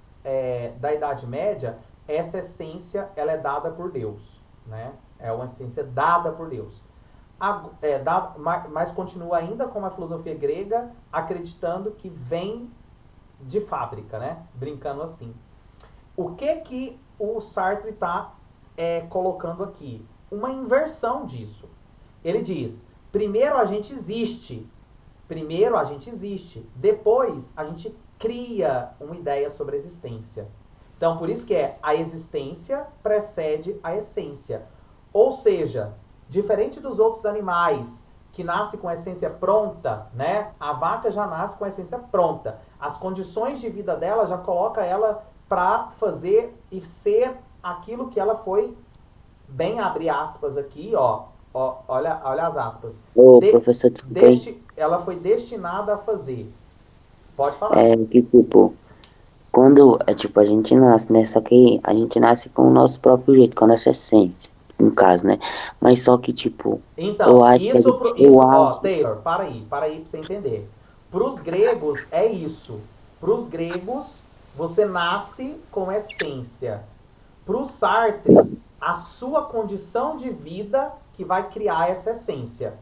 da Idade Média, essa essência ela é dada por Deus, né? É uma essência dada por Deus. Mas continua ainda como a filosofia grega, acreditando que vem de fábrica, né? Brincando assim. O que o Sartre está colocando aqui? Uma inversão disso. Ele diz, primeiro a gente existe, depois a gente cria uma ideia sobre a existência. Então, por isso que a existência precede a essência. Ou seja, diferente dos outros animais que nascem com a essência pronta, né? A vaca já nasce com a essência pronta. As condições de vida dela já coloca ela para fazer e ser aquilo que ela foi, bem abre aspas aqui, ó. Olha as aspas.
Professor, desculpa aí.
Ela foi destinada a fazer. Pode falar.
Que tipo, quando, tipo, a gente nasce, né? Só que a gente nasce com o nosso próprio jeito, com a nossa essência, no caso, né? Mas só que, tipo,
Então,
eu acho
Taylor, para aí pra você entender. Para os gregos é isso. Para os gregos, você nasce com essência. Para o Sartre, a sua condição de vida que vai criar essa essência.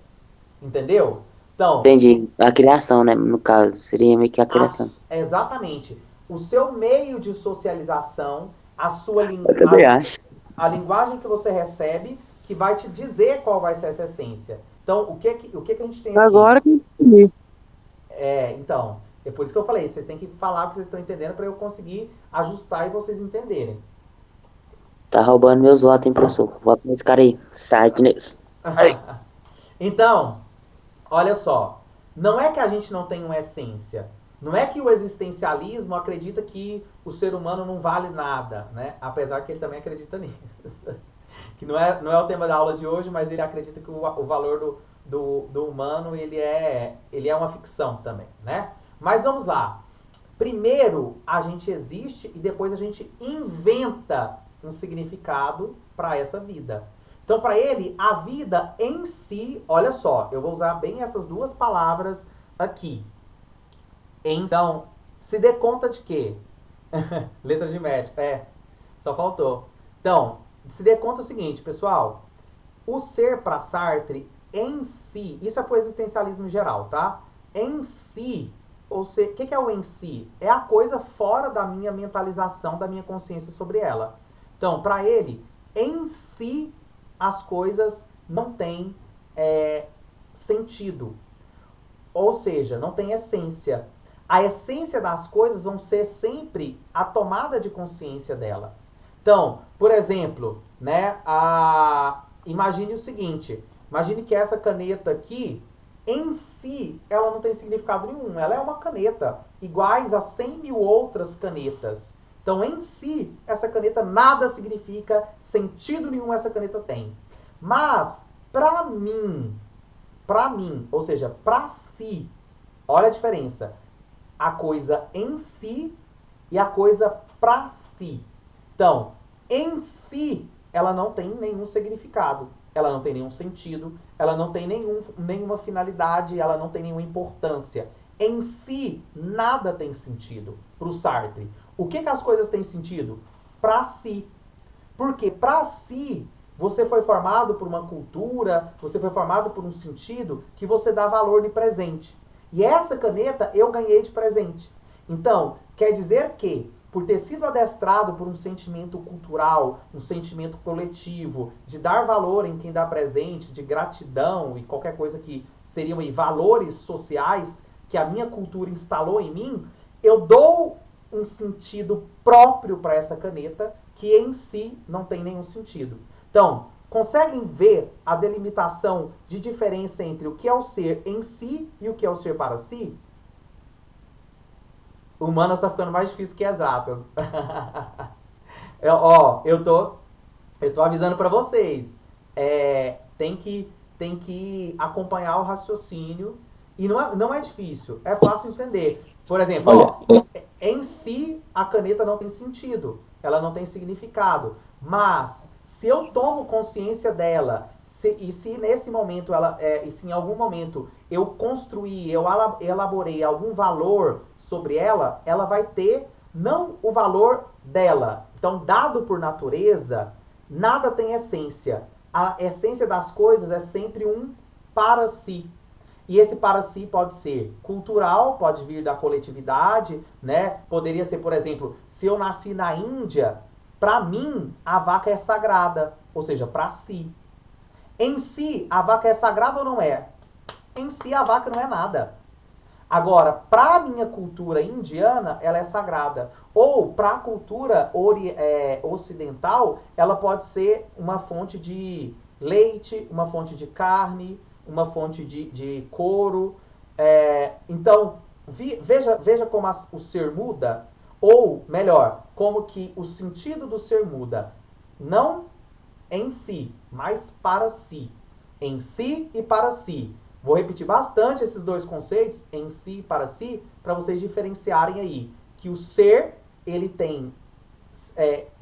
Entendeu? Então,
Entendi. A criação, né? No caso, seria meio que a criação.
exatamente. O seu meio de socialização, a sua
Eu também acho.
a linguagem que você recebe, que vai te dizer qual vai ser essa essência. Então, o que a gente tem aqui?
Agora que eu entendi.
Então, é por isso que eu falei, vocês têm que falar o que vocês estão entendendo para eu conseguir ajustar e vocês entenderem.
Tá roubando meus votos, hein, professor? Voto nesse cara aí. Sartness.
Então, olha só, não é que a gente não tem uma essência. Não é que o existencialismo acredita que o ser humano não vale nada, né? Apesar que ele também acredita nisso. Que não é o tema da aula de hoje, mas ele acredita que o valor do humano ele é uma ficção também, né? Mas vamos lá. Primeiro a gente existe e depois a gente inventa um significado para essa vida. Então, para ele, a vida em si, olha só, eu vou usar bem essas duas palavras aqui. Então, se dê conta de quê? Letra de médico, só faltou. Então, se dê conta o seguinte, pessoal. O ser para Sartre, em si, isso é pro existencialismo geral, tá? Em si, ou seja, o que é o em si? É a coisa fora da minha mentalização, da minha consciência sobre ela. Então, para ele, em si, as coisas não têm sentido. Ou seja, não tem essência. A essência das coisas vão ser sempre a tomada de consciência dela. Então, por exemplo, né, imagine o seguinte, imagine que essa caneta aqui, em si, ela não tem significado nenhum. Ela é uma caneta, iguais a 100 mil outras canetas. Então, em si, essa caneta nada significa, sentido nenhum essa caneta tem. Mas, para mim, ou seja, para si, olha a diferença. A coisa em si e a coisa para si. Então, em si, ela não tem nenhum significado, ela não tem nenhum sentido, ela não tem nenhuma finalidade, ela não tem nenhuma importância. Em si, nada tem sentido para o Sartre. O que as coisas têm sentido? Para si. Porque para si, você foi formado por uma cultura, você foi formado por um sentido que você dá valor de presente. E essa caneta eu ganhei de presente. Então, quer dizer que, por ter sido adestrado por um sentimento cultural, um sentimento coletivo, de dar valor em quem dá presente, de gratidão e qualquer coisa que seriam aí, valores sociais que a minha cultura instalou em mim, eu dou um sentido próprio para essa caneta que em si não tem nenhum sentido. Então, conseguem ver a delimitação de diferença entre o que é o ser em si e o que é o ser para si? Humanas está ficando mais difícil que exatas. Eu tô avisando para vocês. Tem que acompanhar o raciocínio. E não é difícil, é fácil entender. Por exemplo, em si a caneta não tem sentido, ela não tem significado. Mas se eu tomo consciência dela, se nesse momento e se em algum momento eu construí, eu elaborei algum valor sobre ela, ela vai ter não o valor dela. Então, dado por natureza, nada tem essência. A essência das coisas é sempre um para si. E esse para si pode ser cultural, pode vir da coletividade, né? Poderia ser, por exemplo, se eu nasci na Índia, para mim a vaca é sagrada, ou seja, para si. Em si, a vaca é sagrada ou não é? Em si, a vaca não é nada. Agora, para a minha cultura indiana, ela é sagrada. Ou para a cultura ocidental, ela pode ser uma fonte de leite, uma fonte de carne, uma fonte de couro. Então, veja como o ser muda. Ou, melhor, como que o sentido do ser muda. Não em si, mas para si. Em si e para si. Vou repetir bastante esses dois conceitos, em si e para si, para vocês diferenciarem aí. Que o ser, ele tem,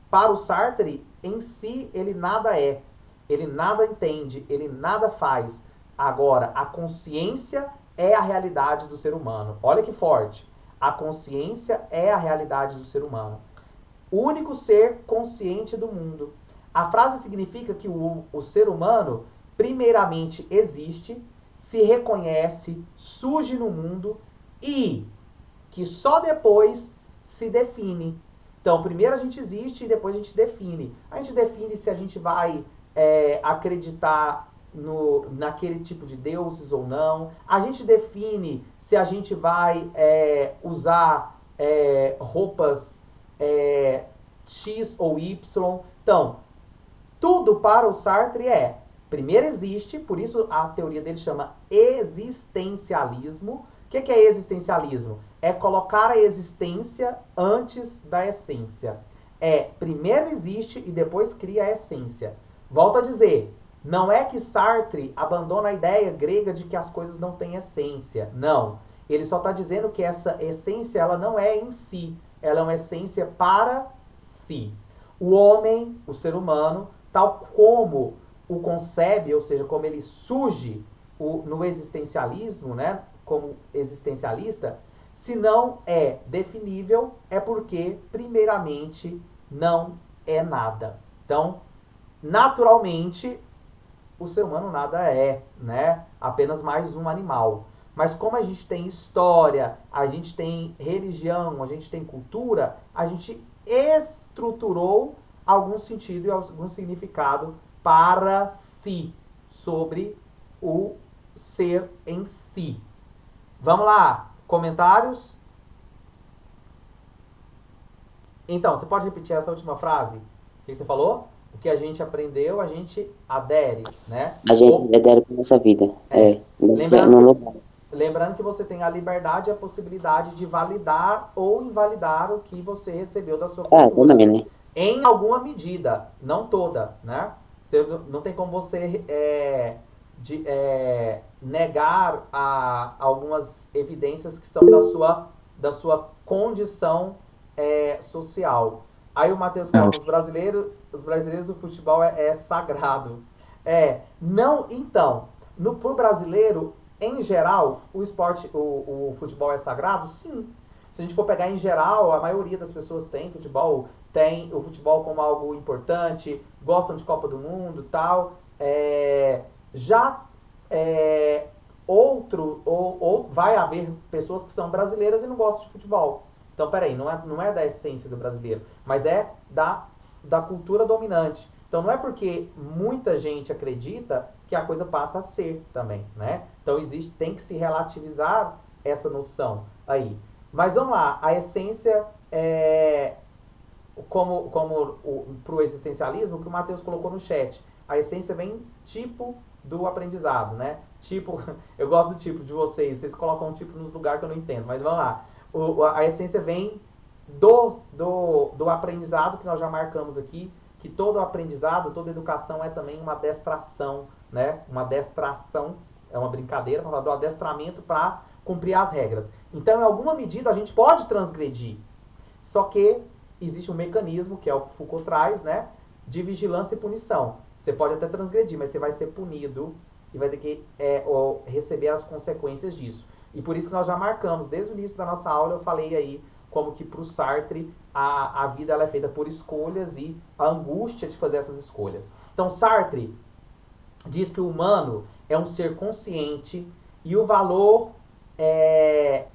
para o Sartre, em si ele nada é. Ele nada entende, ele nada faz. Agora, a consciência é a realidade do ser humano. Olha que forte. A consciência é a realidade do ser humano. O único ser consciente do mundo. A frase significa que o ser humano, primeiramente, existe, se reconhece, surge no mundo e que só depois se define. Então, primeiro a gente existe e depois a gente define. A gente define se a gente vai acreditar naquele tipo de deuses ou não. A gente define se a gente vai usar roupas X ou Y. Então, tudo para o Sartre primeiro existe, por isso a teoria dele chama existencialismo. O que é existencialismo? É colocar a existência antes da essência. Primeiro existe e depois cria a essência. Volto a dizer, não é que Sartre abandona a ideia grega de que as coisas não têm essência. Não. Ele só está dizendo que essa essência ela não é em si. Ela é uma essência para si. O homem, o ser humano, tal como o concebe, ou seja, como ele surge no existencialismo, né, como existencialista, se não é definível, é porque, primeiramente, não é nada. Então, naturalmente, o ser humano nada né? Apenas mais um animal. Mas como a gente tem história, a gente tem religião, a gente tem cultura, a gente estruturou algum sentido e algum significado para si, sobre o ser em si. Vamos lá, comentários? Então, você pode repetir essa última frase? O que você falou? O que a gente aprendeu, a gente adere, né?
A gente adere para nossa vida.
Lembrando que você tem a liberdade e a possibilidade de validar ou invalidar o que você recebeu da sua cultura.
Também, né?
Em alguma medida, não toda, né? Não tem como você negar algumas evidências que são da sua condição social. Aí o Matheus fala, os brasileiros o futebol é sagrado. Não, então, pro brasileiro, em geral, o futebol é sagrado? Sim. Se a gente for pegar em geral, a maioria das pessoas tem o futebol como algo importante, gostam de Copa do Mundo e tal. Vai haver pessoas que são brasileiras e não gostam de futebol. Então, peraí, não é da essência do brasileiro, mas é da cultura dominante. Então, não é porque muita gente acredita que a coisa passa a ser também, né? Então, tem que se relativizar essa noção aí. Mas vamos lá, a essência como pro existencialismo, que o Matheus colocou no chat. A essência vem tipo do aprendizado, né? Tipo, eu gosto do tipo de vocês colocam um tipo nos lugares que eu não entendo, mas vamos lá. A essência vem do aprendizado que nós já marcamos aqui, que todo aprendizado, toda educação é também uma adestração, né? Uma adestração, é uma brincadeira, para falar do adestramento para cumprir as regras. Então, em alguma medida, a gente pode transgredir, só que existe um mecanismo, que é o que Foucault traz, né? De vigilância e punição. Você pode até transgredir, mas você vai ser punido e vai ter que receber as consequências disso. E por isso que nós já marcamos, desde o início da nossa aula, eu falei aí como que para o Sartre a vida ela é feita por escolhas e a angústia de fazer essas escolhas. Então Sartre diz que o humano é um ser consciente e o valor é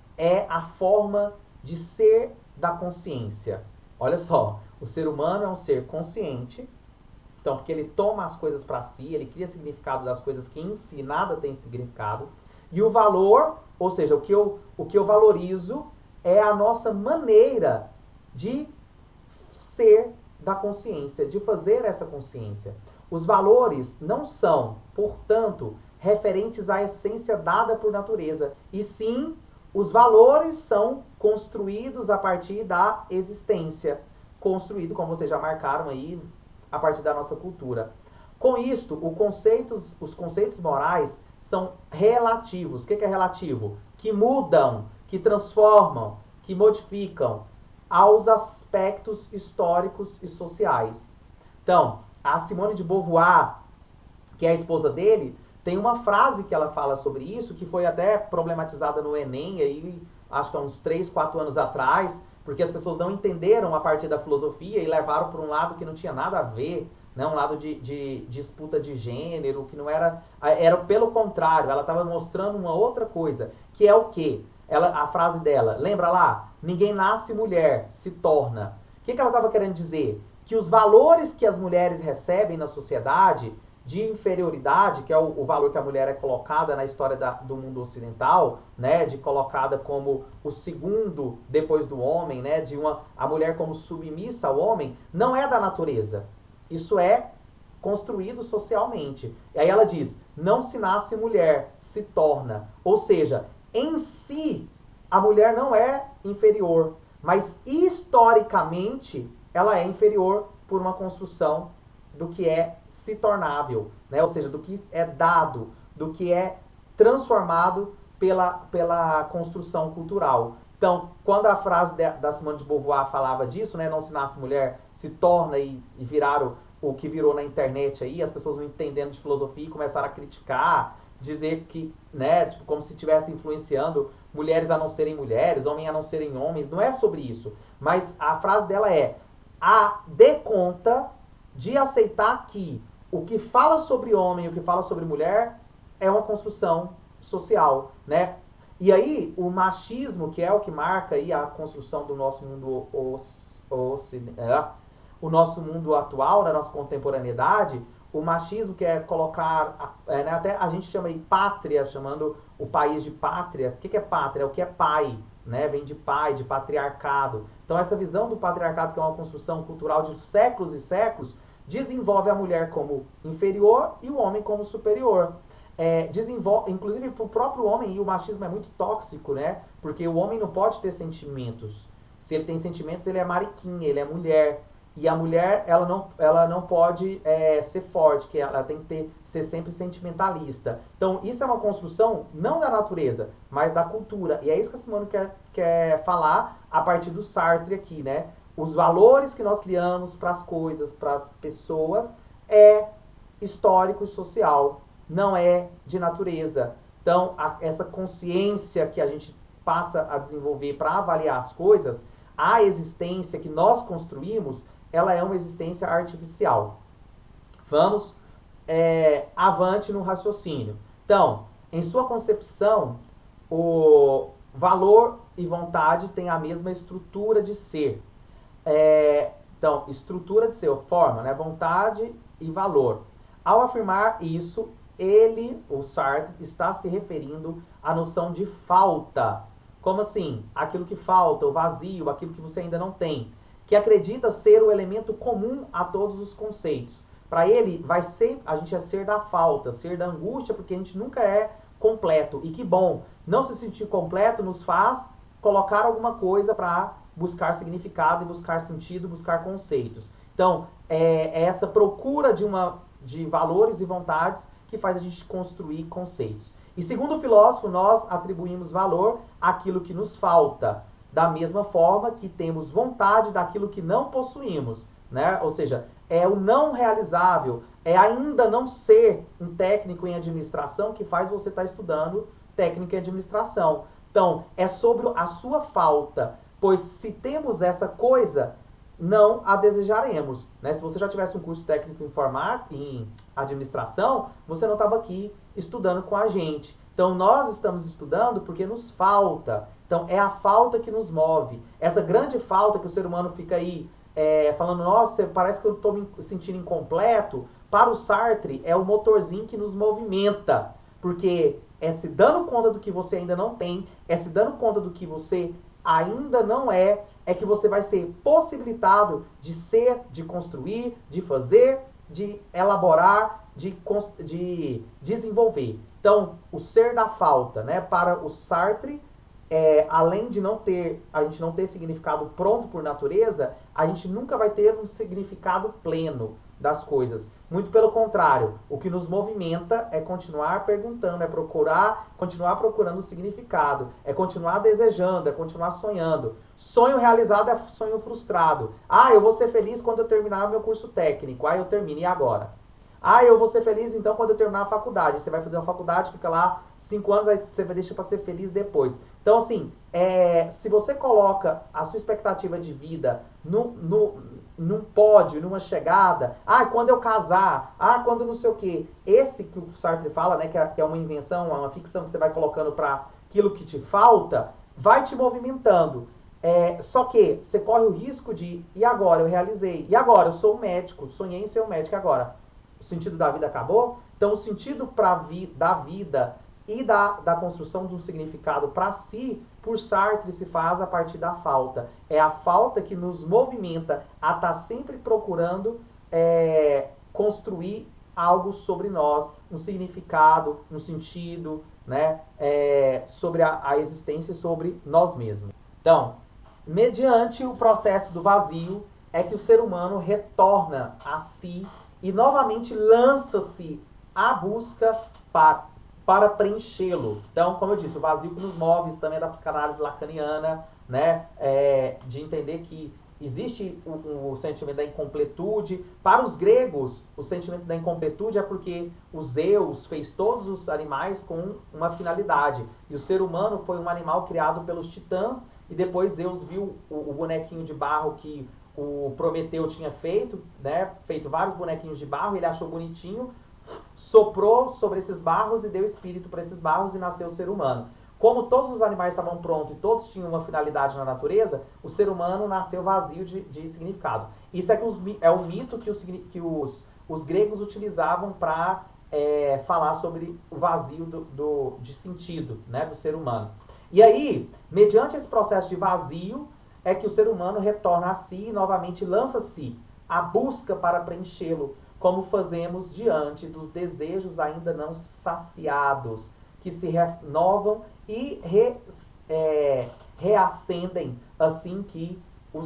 a forma de ser da consciência. Olha só, o ser humano é um ser consciente, então porque ele toma as coisas para si, ele cria significado das coisas que em si nada tem significado. E o valor, ou seja, o que eu valorizo é a nossa maneira de ser da consciência, de fazer essa consciência. Os valores não são, portanto, referentes à essência dada por natureza, e sim, os valores são construídos a partir da existência, construído, como vocês já marcaram aí, a partir da nossa cultura. Com isto, os conceitos morais são relativos. O que é relativo? Que mudam, que transformam, que modificam aos aspectos históricos e sociais. Então, a Simone de Beauvoir, que é a esposa dele, Tem uma frase que ela fala sobre isso, que foi até problematizada no Enem, aí, acho que há uns 3, 4 anos atrás, porque as pessoas não entenderam a partir da filosofia e levaram para um lado que não tinha nada a ver, né? Um lado de disputa de gênero, que não era... Era pelo contrário, ela estava mostrando uma outra coisa, que é o quê? A frase dela, lembra lá? Ninguém nasce mulher, se torna. O que ela estava querendo dizer? Que os valores que as mulheres recebem na sociedade de inferioridade, que é o valor que a mulher é colocada na história do mundo ocidental, né, de colocada como o segundo depois do homem, né, a mulher como submissa ao homem, não é da natureza. Isso é construído socialmente. E aí ela diz, não se nasce mulher, se torna. Ou seja, em si, a mulher não é inferior, mas historicamente ela é inferior por uma construção do que é se tornável, né? Ou seja, do que é dado, do que é transformado pela construção cultural. Então, quando a frase da Simone de Beauvoir falava disso, né, não se nasce mulher, se torna e viraram o que virou na internet aí, as pessoas não entendendo de filosofia e começaram a criticar, dizer que, né, tipo, como se estivesse influenciando mulheres a não serem mulheres, homens a não serem homens, não é sobre isso. Mas a frase dela é, dê conta de aceitar que o que fala sobre homem e o que fala sobre mulher é uma construção social, né? E aí, o machismo, que é o que marca aí a construção do nosso mundo o nosso mundo atual, na nossa contemporaneidade, o machismo que é colocar, né, até a gente chama aí pátria, chamando o país de pátria. O que é pátria? É o que é pai, né? Vem de pai, de patriarcado. Então essa visão do patriarcado, que é uma construção cultural de séculos e séculos, desenvolve a mulher como inferior e o homem como superior. Inclusive para o próprio homem, e o machismo é muito tóxico, né? Porque o homem não pode ter sentimentos. Se ele tem sentimentos, ele é mariquinha, ele é mulher. E a mulher, ela não pode ser forte, que ela tem que ser sempre sentimentalista. Então, isso é uma construção não da natureza, mas da cultura. E é isso que a Simone quer falar a partir do Sartre aqui, né? Os valores que nós criamos para as coisas, para as pessoas, é histórico e social, não é de natureza. Então, essa consciência que a gente passa a desenvolver para avaliar as coisas, a existência que nós construímos, ela é uma existência artificial. Vamos avante no raciocínio. Então, em sua concepção, o valor e vontade têm a mesma estrutura de ser. Então, estrutura de ser, forma, né? Vontade e valor. Ao afirmar isso, o Sartre, está se referindo à noção de falta. Como assim? Aquilo que falta, o vazio, aquilo que você ainda não tem. Que acredita ser o elemento comum a todos os conceitos. Para ele, a gente é ser da falta, ser da angústia, porque a gente nunca é completo. E que bom, não se sentir completo nos faz colocar alguma coisa para buscar significado e buscar sentido, buscar conceitos. Então, é essa procura de valores e vontades que faz a gente construir conceitos. E segundo o filósofo, nós atribuímos valor àquilo que nos falta, da mesma forma que temos vontade daquilo que não possuímos, né? Ou seja, é o não realizável, é ainda não ser um técnico em administração que faz você estar estudando técnica em administração. Então, é sobre a sua falta, pois se temos essa coisa, não a desejaremos, né? Se você já tivesse um curso técnico em administração, você não estava aqui estudando com a gente. Então, nós estamos estudando porque nos falta. Então, é a falta que nos move. Essa grande falta que o ser humano fica aí falando, nossa, parece que eu estou me sentindo incompleto. Para o Sartre, é o motorzinho que nos movimenta. Porque é se dando conta do que você ainda não tem, é se dando conta do que você ainda não é que você vai ser possibilitado de ser, de construir, de fazer, de elaborar, de desenvolver. Então, o ser da falta, né? Para o Sartre, além de a gente não ter significado pronto por natureza, a gente nunca vai ter um significado pleno das coisas. Muito pelo contrário, o que nos movimenta é continuar perguntando, continuar procurando o significado, é continuar desejando, é continuar sonhando. Sonho realizado é sonho frustrado. Eu vou ser feliz quando eu terminar meu curso técnico. Eu termino, e agora? Ah, eu vou ser feliz então quando eu terminar a faculdade. Você vai fazer uma faculdade, fica lá 5 anos, aí você vai deixar para ser feliz depois. Então, assim, se você coloca a sua expectativa de vida num pódio, numa chegada, quando eu casar, quando não sei o quê. Esse que o Sartre fala, né, que é uma invenção, uma ficção que você vai colocando para aquilo que te falta, vai te movimentando. Só que você corre o risco de, e agora eu realizei? E agora eu sou um médico, sonhei em ser um médico agora. O sentido da vida acabou? Então o sentido da vida e da construção de um significado para si, por Sartre, se faz a partir da falta. É a falta que nos movimenta a estar sempre procurando construir algo sobre nós, um significado, um sentido, né, sobre a existência e sobre nós mesmos. Então, mediante o processo do vazio, é que o ser humano retorna a si e novamente lança-se à busca para preenchê-lo. Então, como eu disse, o vazio que nos move, isso também é da psicanálise lacaniana, né? De entender que existe o sentimento da incompletude. Para os gregos, o sentimento da incompletude é porque o Zeus fez todos os animais com uma finalidade. E o ser humano foi um animal criado pelos titãs, e depois Zeus viu o bonequinho de barro que o Prometeu tinha feito, né? Feito vários bonequinhos de barro, ele achou bonitinho, soprou sobre esses barros e deu espírito para esses barros e nasceu o ser humano. Como todos os animais estavam prontos e todos tinham uma finalidade na natureza, o ser humano nasceu vazio de significado. Isso é um mito que os gregos utilizavam para falar sobre o vazio de sentido, né, do ser humano. E aí, mediante esse processo de vazio, é que o ser humano retorna a si e novamente lança-se à busca para preenchê-lo, como fazemos diante dos desejos ainda não saciados, que se renovam e reacendem assim que o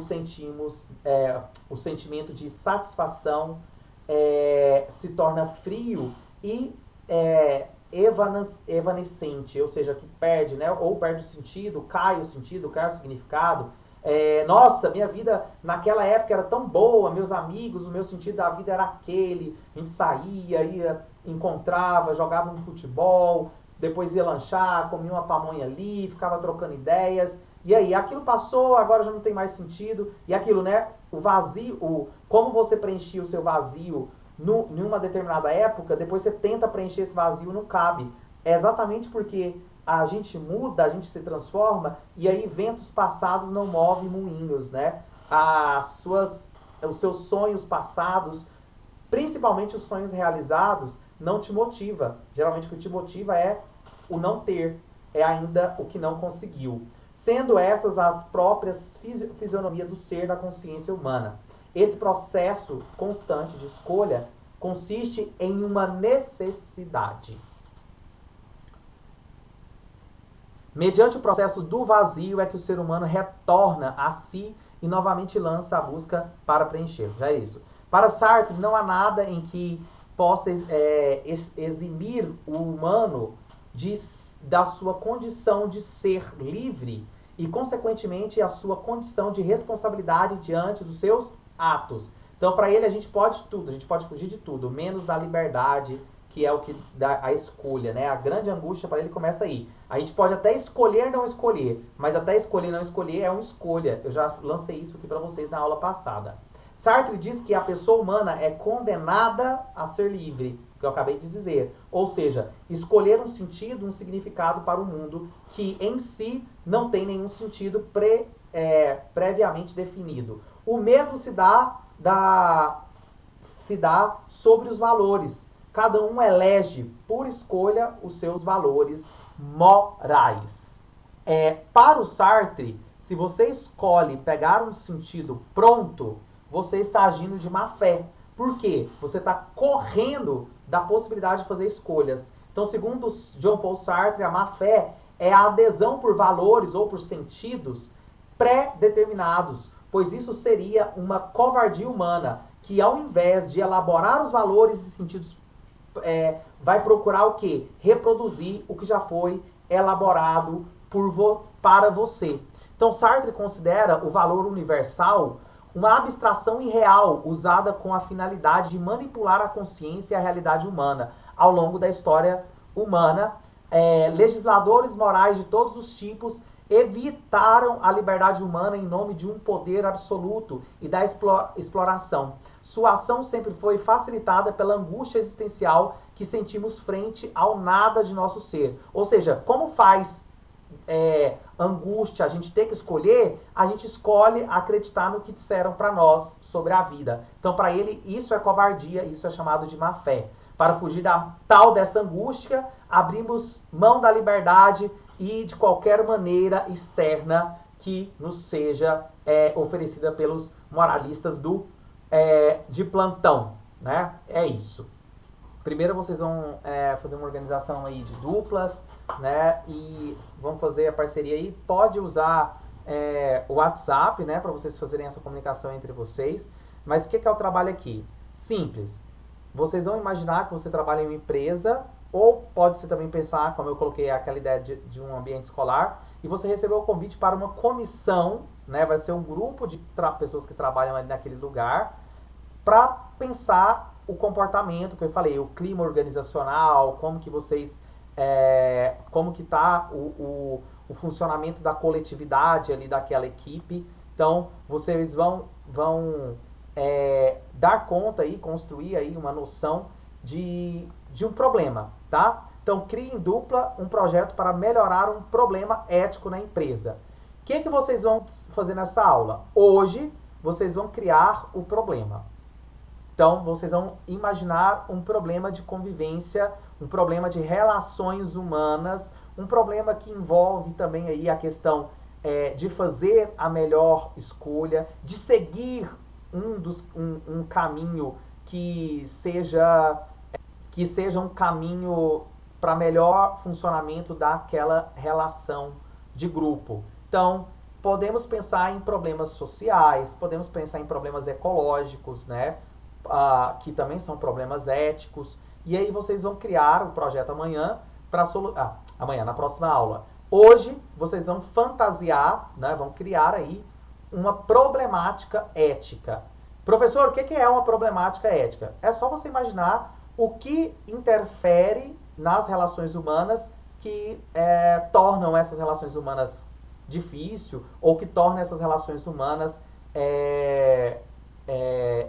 sentimento de satisfação se torna frio e evanescente, ou seja, que perde, né? Ou perde o sentido, cai o sentido, cai o significado. Nossa, minha vida naquela época era tão boa, meus amigos, o meu sentido da vida era aquele. A gente saía, encontrava, jogava um futebol, depois ia lanchar, comia uma pamonha ali, ficava trocando ideias. E aí, aquilo passou, agora já não tem mais sentido. E aquilo, né? O vazio, como você preenchia o seu vazio em uma determinada época, depois você tenta preencher esse vazio, não cabe. É exatamente porque a gente muda, a gente se transforma, e aí ventos passados não movem moinhos, né? Os seus sonhos passados, principalmente os sonhos realizados, não te motiva. Geralmente o que te motiva é o não ter, é ainda o que não conseguiu. Sendo essas as próprias fisionomias do ser da consciência humana. Esse processo constante de escolha consiste em uma necessidade. Mediante o processo do vazio é que o ser humano retorna a si e novamente lança a busca para preencher. Já é isso. Para Sartre, não há nada em que possa eximir o humano da sua condição de ser livre e, consequentemente, a sua condição de responsabilidade diante dos seus atos. Então, para ele, a gente pode tudo, a gente pode fugir de tudo, menos da liberdade, que é o que dá a escolha, né? A grande angústia para ele começa aí. A gente pode até escolher não escolher, mas até escolher não escolher é uma escolha. Eu já lancei isso aqui para vocês na aula passada. Sartre diz que a pessoa humana é condenada a ser livre, que eu acabei de dizer. Ou seja, escolher um sentido, um significado para o mundo que em si não tem nenhum sentido previamente definido. O mesmo se dá sobre os valores. Cada um elege por escolha os seus valores morais. Para o Sartre, se você escolhe pegar um sentido pronto, você está agindo de má fé. Por quê? Você está correndo da possibilidade de fazer escolhas. Então, segundo Jean Paul Sartre, a má fé é a adesão por valores ou por sentidos pré-determinados, pois isso seria uma covardia humana, que ao invés de elaborar os valores e sentidos, vai procurar o quê? Reproduzir o que já foi elaborado para você. Então, Sartre considera o valor universal uma abstração irreal usada com a finalidade de manipular a consciência e a realidade humana ao longo da história humana. Legisladores morais de todos os tipos evitaram a liberdade humana em nome de um poder absoluto e da exploração. Sua ação sempre foi facilitada pela angústia existencial que sentimos frente ao nada de nosso ser. Ou seja, como faz angústia a gente ter que escolher, a gente escolhe acreditar no que disseram para nós sobre a vida. Então, para ele, isso é covardia, isso é chamado de má fé. Para fugir dessa angústia, abrimos mão da liberdade e de qualquer maneira externa que nos seja oferecida pelos moralistas de plantão, né? É isso. Primeiro vocês vão fazer uma organização aí de duplas, né? E vão fazer a parceria aí. Pode usar o WhatsApp, né? Para vocês fazerem essa comunicação entre vocês. Mas o que é o trabalho aqui? Simples. Vocês vão imaginar que você trabalha em uma empresa, ou pode ser também pensar, como eu coloquei aquela ideia de um ambiente escolar, e você recebeu o convite para uma comissão, né? Vai ser um grupo de pessoas que trabalham ali naquele lugar, para pensar o comportamento que eu falei, o clima organizacional, como que vocês, como que está o funcionamento da coletividade ali daquela equipe. Então, vocês vão dar conta e construir aí uma noção de um problema, tá? Então, crie em dupla um projeto para melhorar um problema ético na empresa. O que vocês vão fazer nessa aula? Hoje, vocês vão criar o problema. Então, vocês vão imaginar um problema de convivência, um problema de relações humanas, um problema que envolve também aí a questão de fazer a melhor escolha, de seguir um caminho que seja um caminho para melhor funcionamento daquela relação de grupo. Então, podemos pensar em problemas sociais, podemos pensar em problemas ecológicos, né? Que também são problemas éticos. E aí vocês vão criar o projeto amanhã, amanhã, na próxima aula. Hoje, vocês vão fantasiar, né? Vão criar aí uma problemática ética. Professor, o que é uma problemática ética? É só você imaginar o que interfere nas relações humanas que tornam essas relações humanas difíceis ou que tornam essas relações humanas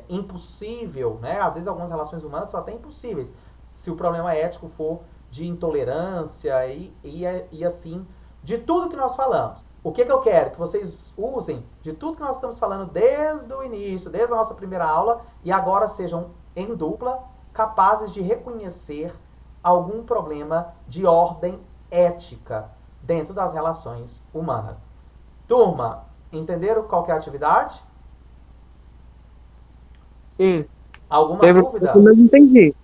impossível, né? Às vezes algumas relações humanas são até impossíveis se o problema ético for de intolerância e assim, de tudo que nós falamos. O que eu quero? Que vocês usem de tudo que nós estamos falando desde o início, desde a nossa primeira aula, e agora sejam em dupla capazes de reconhecer algum problema de ordem ética dentro das relações humanas. Turma, entenderam qual que é a atividade?
Sim.
Alguma dúvida?
Eu não entendi.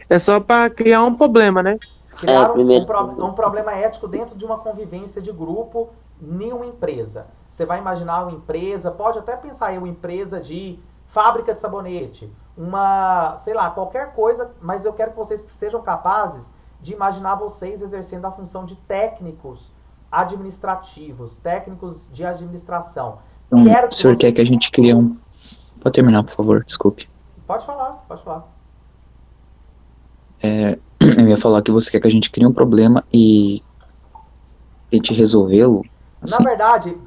É só para criar um problema, né?
Criar um problema ético dentro de uma convivência de grupo em uma empresa. Você vai imaginar uma empresa, pode até pensar em uma empresa de fábrica de sabonete, sei lá, qualquer coisa, mas eu quero que vocês sejam capazes de imaginar vocês exercendo a função de técnicos administrativos, técnicos de administração.
Então, o senhor quer que a gente crie um... Pode terminar, por favor, desculpe.
Pode falar.
Eu ia falar que você quer que a gente crie um problema e tente resolvê-lo. Assim.
Na verdade,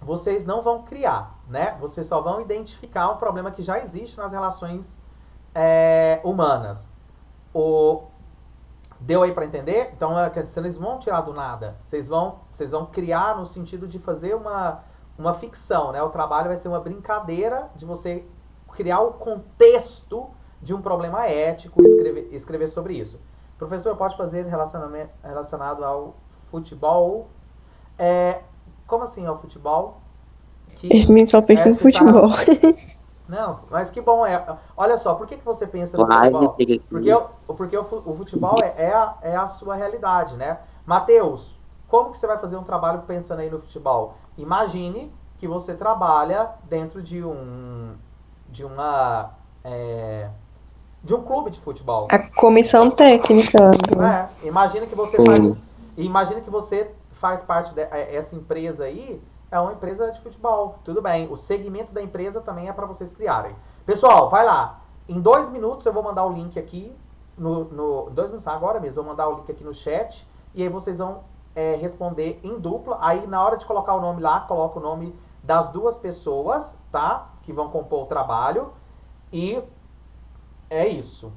vocês não vão criar, né? Vocês só vão identificar um problema que já existe nas relações humanas. Deu aí para entender? Então, vocês não vão tirar do nada. Vocês vão criar no sentido de fazer uma ficção, né? O trabalho vai ser uma brincadeira de você criar o contexto de um problema ético e escrever sobre isso. Professor, pode fazer relacionado ao futebol? Como assim ao futebol?
Esse só pensa em futebol.
Não, mas que bom Olha só, por que você pensa no futebol? Porque o futebol é a sua realidade, né? Mateus, como que você vai fazer um trabalho pensando aí no futebol? Imagine que você trabalha dentro de um clube de futebol.
A comissão técnica.
Imagina que você faz parte dessa empresa aí É uma empresa de futebol. Tudo bem. O segmento da empresa também é para vocês criarem. Pessoal, vai lá. Em 2 minutos eu vou mandar o link aqui. 2 minutos, agora mesmo. Eu vou mandar o link aqui no chat. E aí vocês vão responder em dupla. Aí na hora de colocar o nome lá, coloca o nome das 2 pessoas, tá? Que vão compor o trabalho. E é isso.